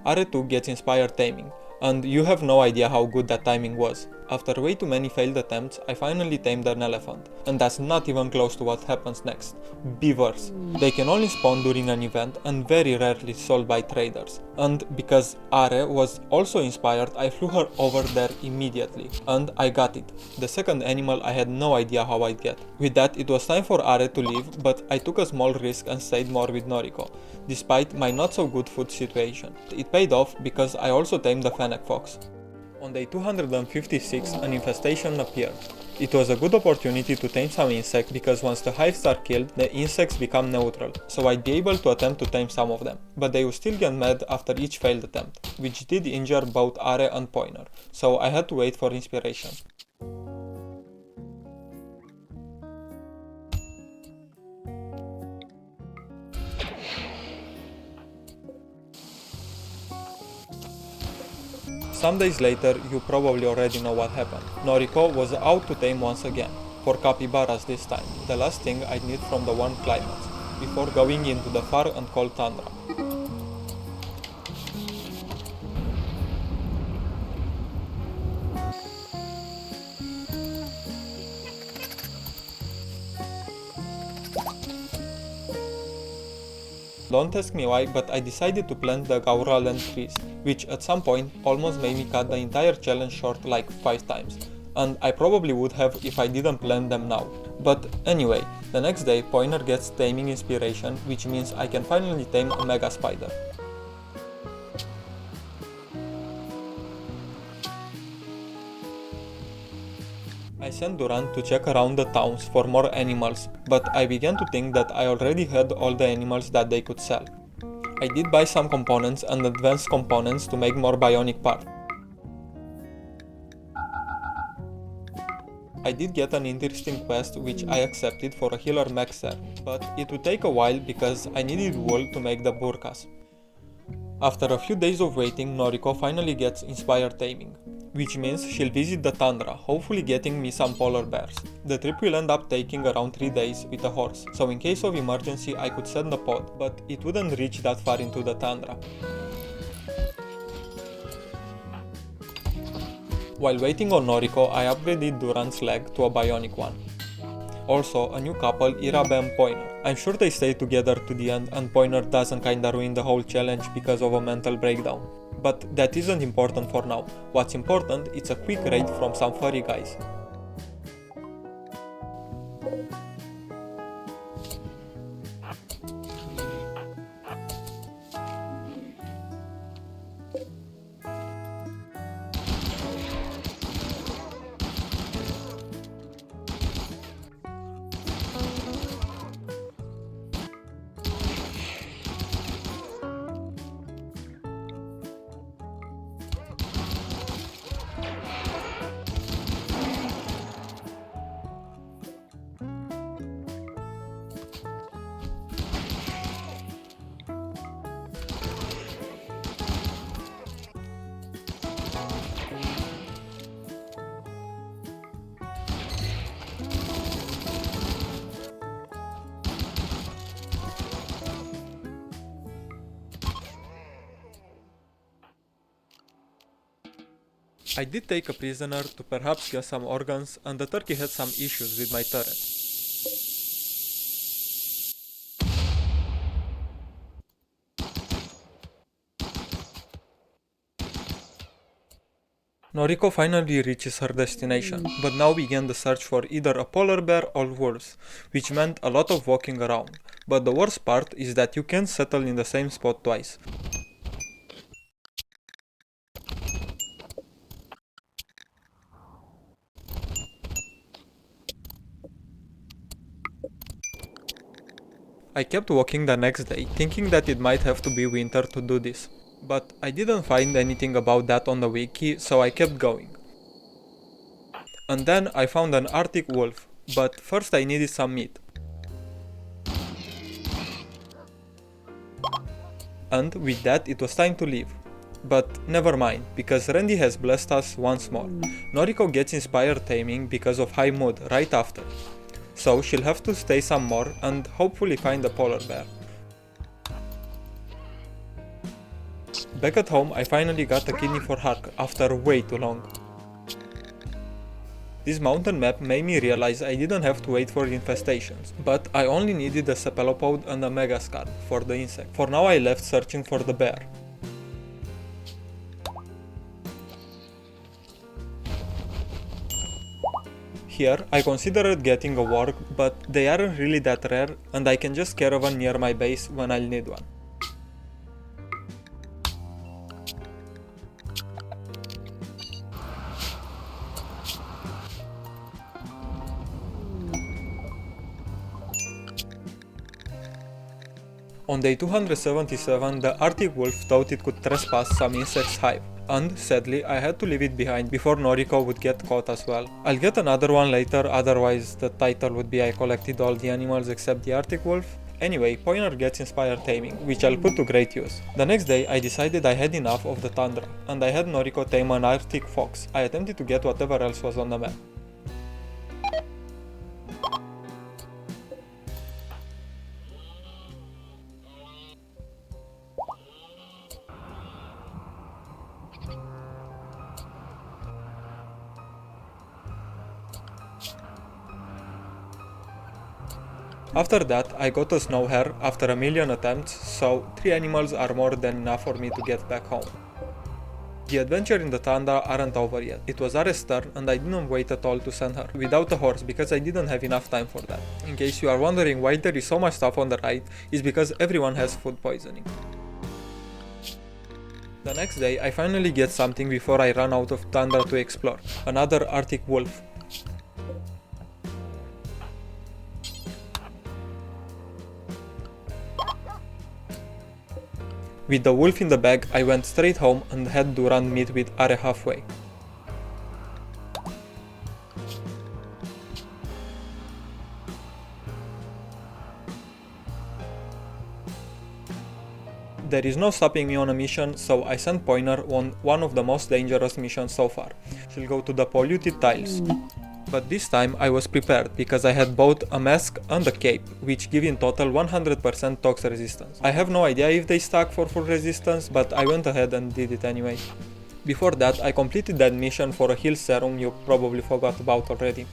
Are2 gets inspired taming, and you have no idea how good that timing was. After way too many failed attempts, I finally tamed an elephant, and that's not even close to what happens next. Beavers. They can only spawn during an event and very rarely sold by traders. And because Are was also inspired, I flew her over there immediately, and I got it. The second animal I had no idea how I'd get. With that, it was time for Are to leave, but I took a small risk and stayed more with Noriko, despite my not so good food situation. It paid off because I also tamed the fennec fox. On day 256, an infestation appeared. It was a good opportunity to tame some insects because once the hives are killed, the insects become neutral, so I'd be able to attempt to tame some of them. But they would still get mad after each failed attempt, which did injure both Are and Pointer, so I had to wait for inspiration. Some days later, you probably already know what happened. Noriko was out to tame once again, for capybaras this time, the last thing I need from the warm climates, before going into the far and cold tundra. Don't ask me why, but I decided to plant the Gauraland trees, which at some point almost made me cut the entire challenge short like 5 times, and I probably would have if I didn't plant them now. But anyway, the next day Pointer gets taming inspiration, which means I can finally tame a mega spider. I sent Durant to check around the towns for more animals, but I began to think that I already had all the animals that they could sell. I did buy some components and advanced components to make more bionic parts. I did get an interesting quest which I accepted for a healer maxer, but it would take a while because I needed wool to make the burkas. After a few days of waiting, Noriko finally gets inspired taming, which means she'll visit the tundra, hopefully getting me some polar bears. The trip will end up taking around 3 days with a horse, so in case of emergency I could send a pod, but it wouldn't reach that far into the tundra. While waiting on Noriko, I upgraded Durant's leg to a bionic one. Also, a new couple, Irabe and Pointer. I'm sure they stay together to the end and Pointer doesn't kinda ruin the whole challenge because of a mental breakdown. But that isn't important for now. What's important is a quick raid from some furry guys. I did take a prisoner to perhaps get some organs, and the turkey had some issues with my turret. Noriko finally reaches her destination, but now began the search for either a polar bear or wolves, which meant a lot of walking around. But the worst part is that you can't settle in the same spot twice. I kept walking the next day, thinking that it might have to be winter to do this. But I didn't find anything about that on the wiki, so I kept going. And then I found an Arctic wolf, but first I needed some meat. And with that it was time to leave. But never mind, because Randy has blessed us once more. Noriko gets inspired taming because of high mood right after. So she'll have to stay some more and hopefully find a polar bear. Back at home I finally got a kidney for Hark after way too long. This mountain map made me realize I didn't have to wait for infestations, but I only needed a cephalopod and a megascarp for the insect. For now I left searching for the bear. Here, I considered getting a warg, but they aren't really that rare and I can just caravan near my base when I'll need one. On day 277, the Arctic wolf thought it could trespass some insect's hive, and sadly I had to leave it behind before Noriko would get caught as well. I'll get another one later, otherwise the title would be I collected all the animals except the Arctic wolf. Anyway, Poiner gets inspired taming, which I'll put to great use. The next day I decided I had enough of the tundra, and I had Noriko tame an Arctic fox. I attempted to get whatever else was on the map. After that, I got a snow hare after a million attempts, so 3 animals are more than enough for me to get back home. The adventure in the tundra aren't over yet. It was Ares' turn and I didn't wait at all to send her without a horse because I didn't have enough time for that. In case you are wondering why there is so much stuff on the ride, is because everyone has food poisoning. The next day I finally get something before I run out of tundra to explore. Another Arctic wolf. With the wolf in the bag, I went straight home and had Duran meet with Are halfway. There is no stopping me on a mission, so I sent Poiner on one of the most dangerous missions so far. She'll go to the polluted tiles. But this time I was prepared because I had both a mask and a cape, which give in total 100% tox resistance. I have no idea if they stack for full resistance, but I went ahead and did it anyway. Before that, I completed that mission for a heal serum you probably forgot about already.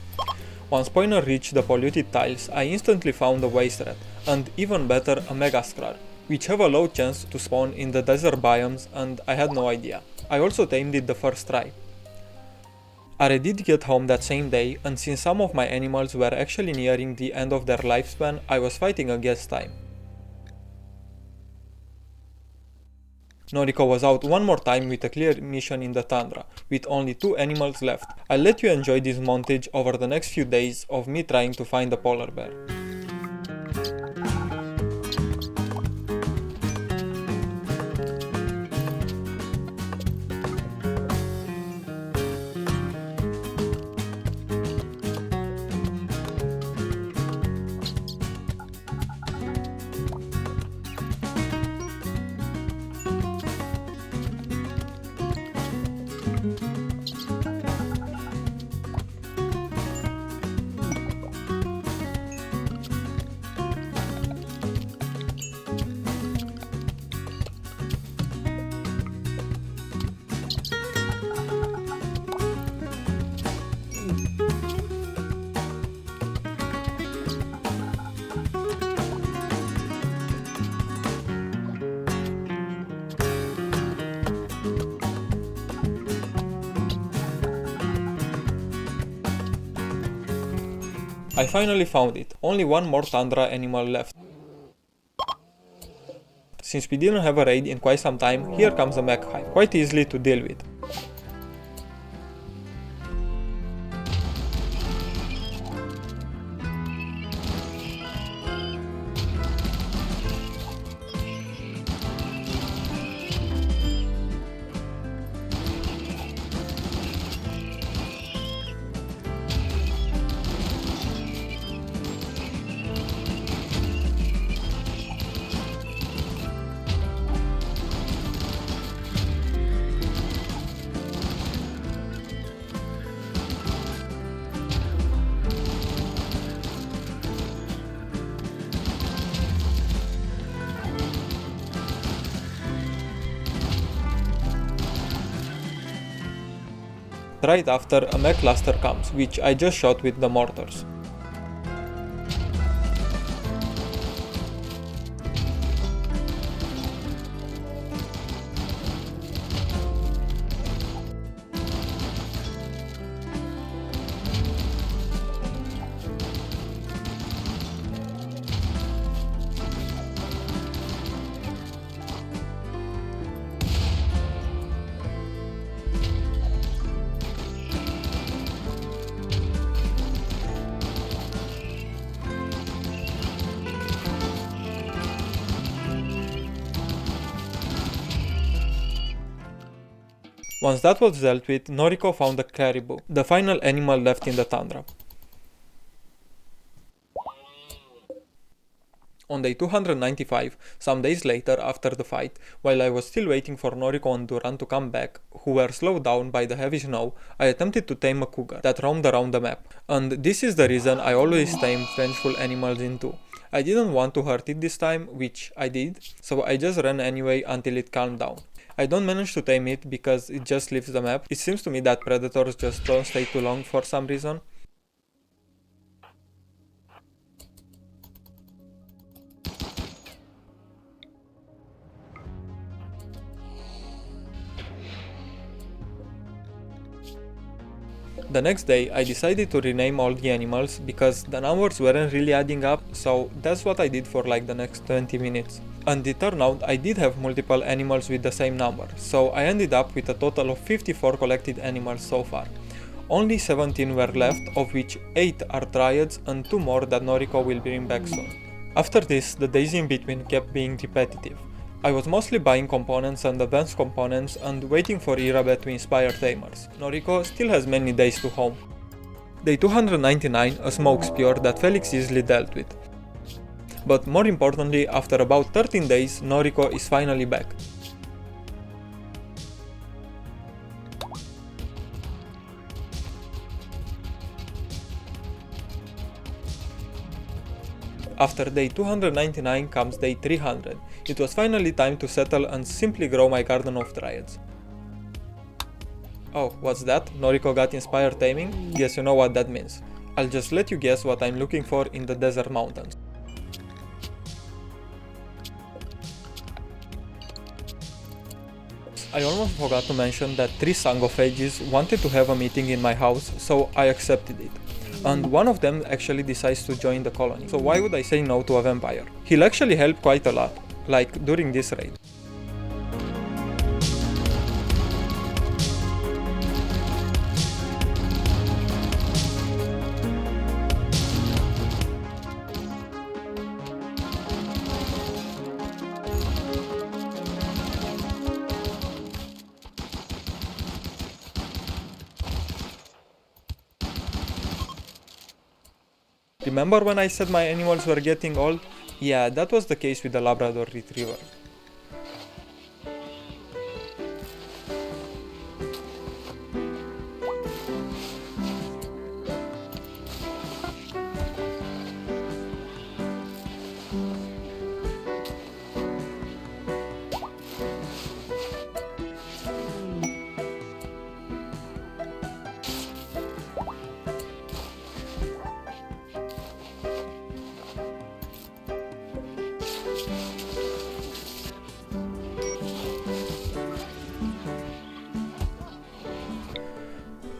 Once Poiner reached the polluted tiles, I instantly found a waste rat, and even better a mega scrar, which have a low chance to spawn in the desert biomes, and I had no idea. I also tamed it the first try. I did get home that same day, and since some of my animals were actually nearing the end of their lifespan, I was fighting against time. Noriko was out one more time with a clear mission in the tundra, with only 2 animals left. I'll let you enjoy this montage over the next few days of me trying to find a polar bear. I finally found it, only one more tundra animal left. Since we didn't have a raid in quite some time, here comes the mech hive, quite easily to deal with. Right after, a mech cluster comes, which I just shot with the mortars. Once that was dealt with, Noriko found a caribou, the final animal left in the tundra. On day 295, some days later after the fight, while I was still waiting for Noriko and Duran to come back, who were slowed down by the heavy snow, I attempted to tame a cougar that roamed around the map. And this is the reason I always tame vengeful animals in 2. I didn't want to hurt it this time, which I did, so I just ran anyway until it calmed down. I don't manage to tame it because it just leaves the map. It seems to me that predators just don't stay too long for some reason. The next day, I decided to rename all the animals because the numbers weren't really adding up, so that's what I did for like the next 20 minutes. And it turned out I did have multiple animals with the same number, so I ended up with a total of 54 collected animals so far. Only 17 were left, of which 8 are dryads and 2 more that Noriko will bring back soon. After this, the days in between kept being repetitive. I was mostly buying components and advanced components and waiting for Irabet to inspire tamers. Noriko still has many days to home. Day 299, a smoke spear that Felix easily dealt with. But more importantly, after about 13 days, Noriko is finally back. After day 299 comes day 300. It was finally time to settle and simply grow my garden of dryads. Oh, what's that? Noriko got inspired taming? Guess you know what that means. I'll just let you guess what I'm looking for in the desert mountains. I almost forgot to mention that 3 Sangophages wanted to have a meeting in my house, so I accepted it. And one of them actually decides to join the colony, so why would I say no to a vampire? He'll actually help quite a lot, like during this raid. Remember when I said my animals were getting old? Yeah, that was the case with the Labrador Retriever.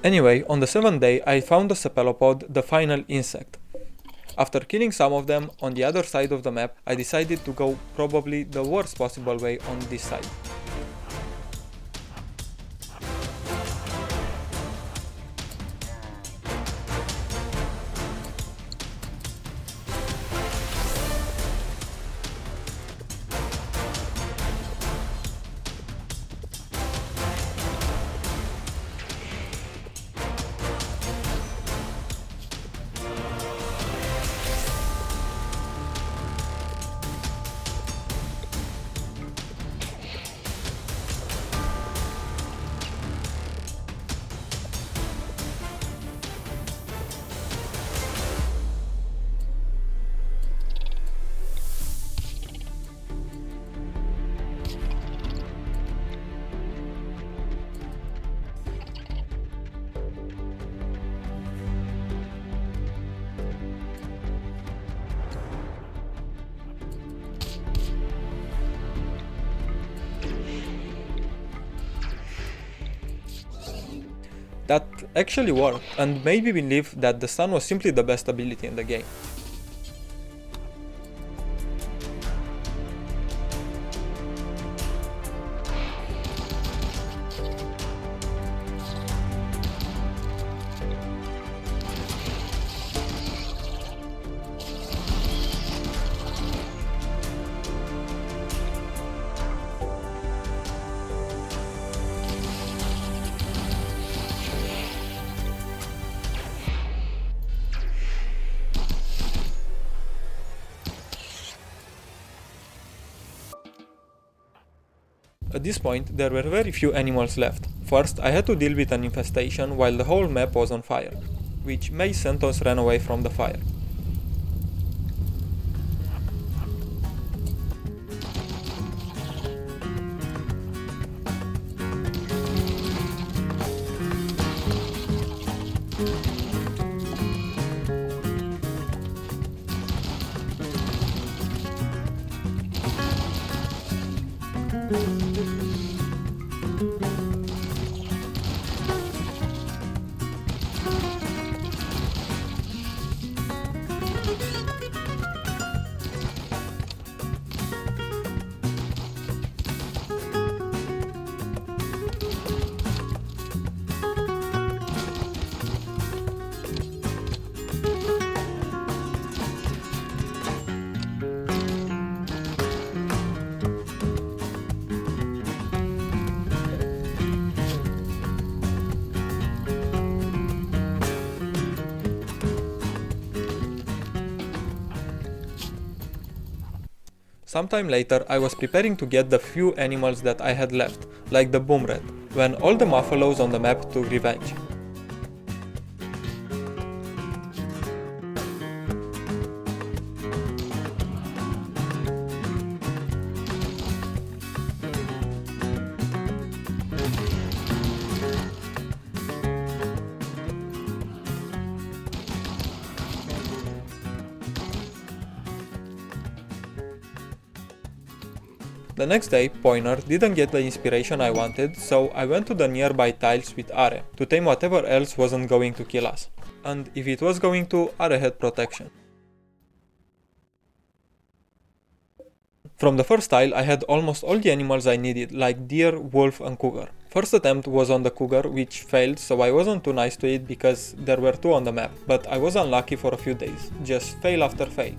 Anyway, on the 7th day I found a cephalopod, the final insect. After killing some of them on the other side of the map, I decided to go probably the worst possible way on this side. That actually worked, and made me believe that the stun was simply the best ability in the game. At this point, there were very few animals left. First, I had to deal with an infestation while the whole map was on fire, which made Sentos ran away from the fire. Sometime later, I was preparing to get the few animals that I had left, like the boom rat, when all the muffalos on the map took revenge. The next day, Pointer didn't get the inspiration I wanted, so I went to the nearby tiles with Are to tame whatever else wasn't going to kill us. And if it was going to, Are had protection. From the first tile, I had almost all the animals I needed, like deer, wolf and cougar. First attempt was on the cougar, which failed, so I wasn't too nice to it because there were two on the map, but I was unlucky for a few days, just fail after fail.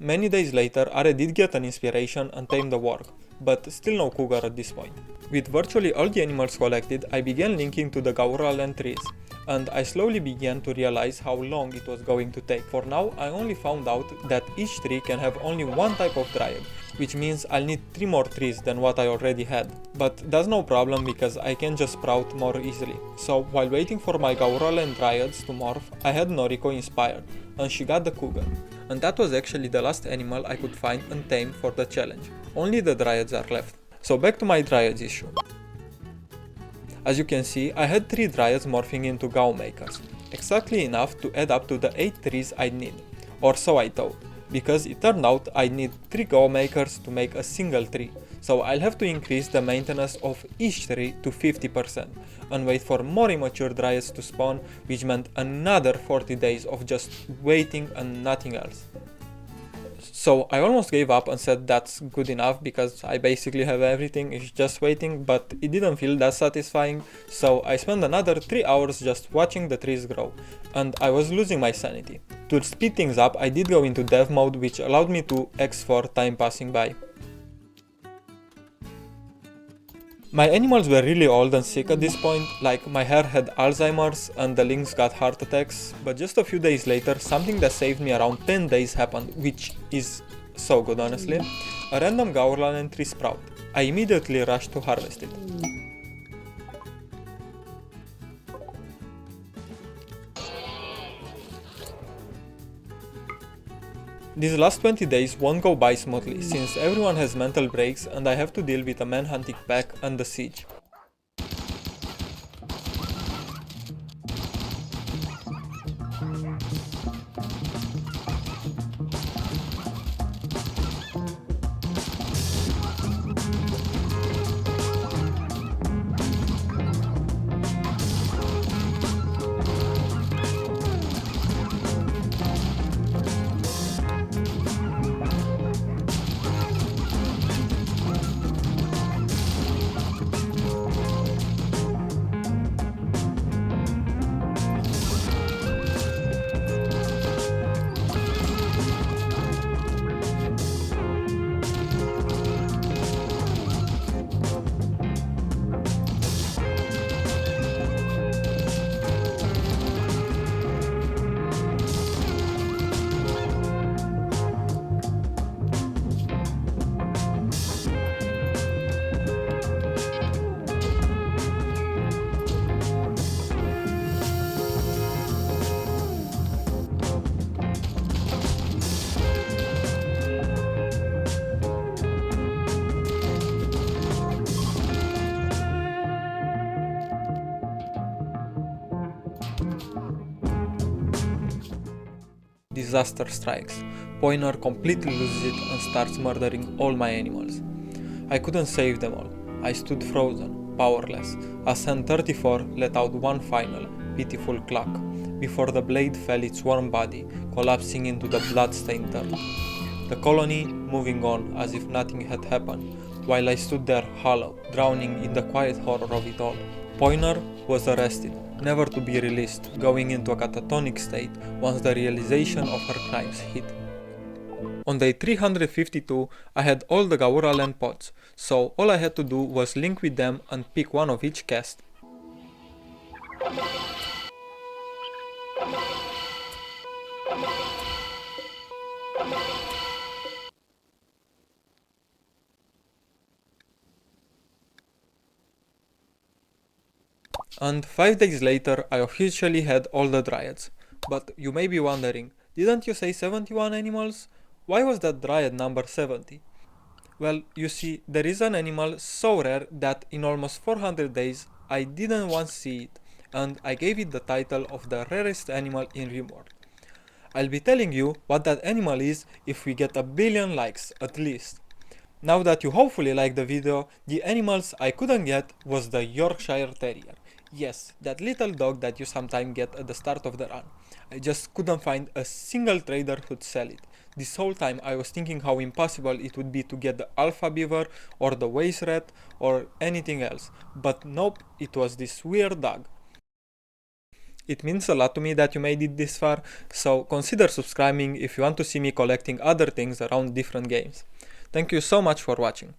Many days later, Are did get an inspiration and tamed the warg. but still no cougar at this point. With virtually all the animals collected, I began linking to the Gauraland trees, and I slowly began to realize how long it was going to take. For now, I only found out that each tree can have only one type of dryad, which means I'll need 3 more trees than what I already had. But that's no problem because I can just sprout more easily. So while waiting for my Gauraland dryads to morph, I had Noriko inspired, and she got the cougar. And that was actually the last animal I could find and tame for the challenge. Only the dryads are left. So back to my dryads issue. As you can see, I had 3 dryads morphing into Gau makers, exactly enough to add up to the 8 trees I'd need, or so I thought, because it turned out I'd need 3 Gau makers to make a single tree, so I'll have to increase the maintenance of each tree to 50%, and wait for more immature dryads to spawn, which meant another 40 days of just waiting and nothing else. So I almost gave up and said that's good enough because I basically have everything, it's just waiting, but it didn't feel that satisfying, so I spent another 3 hours just watching the trees grow, and I was losing my sanity. To speed things up, I did go into dev mode, which allowed me to X4 time passing by. My animals were really old and sick at this point, like my hare had Alzheimer's and the lynx got heart attacks, but just a few days later something that saved me around 10 days happened, which is so good honestly. A random Gauraland tree sprout. I immediately rushed to harvest it. These last 20 days won't go by smoothly, since everyone has mental breaks and I have to deal with a manhunting pack and the siege. Disaster strikes. Pointer completely loses it and starts murdering all my animals. I couldn't save them all. I stood frozen, powerless, as Hen 34 let out one final, pitiful cluck, before the blade fell its warm body, collapsing into the blood-stained dirt. The colony moving on as if nothing had happened, while I stood there hollow, drowning in the quiet horror of it all. Pointer was arrested, never to be released, going into a catatonic state once the realization of her crimes hit. On day 352, I had all the Gauraland pods, so all I had to do was link with them and pick one of each caste. And 5 days later, I officially had all the dryads. But you may be wondering, didn't you say 71 animals? Why was that dryad number 70? Well, you see, there is an animal so rare that in almost 400 days I didn't once see it, and I gave it the title of the rarest animal in Rimworld. I'll be telling you what that animal is if we get a billion likes at least. Now that you hopefully liked the video, the animals I couldn't get was the Yorkshire Terrier. Yes, that little dog that you sometimes get at the start of the run. I just couldn't find a single trader who'd sell it. This whole time I was thinking how impossible it would be to get the alpha beaver or the waste rat or anything else. But nope, it was this weird dog. It means a lot to me that you made it this far, so consider subscribing if you want to see me collecting other things around different games. Thank you so much for watching.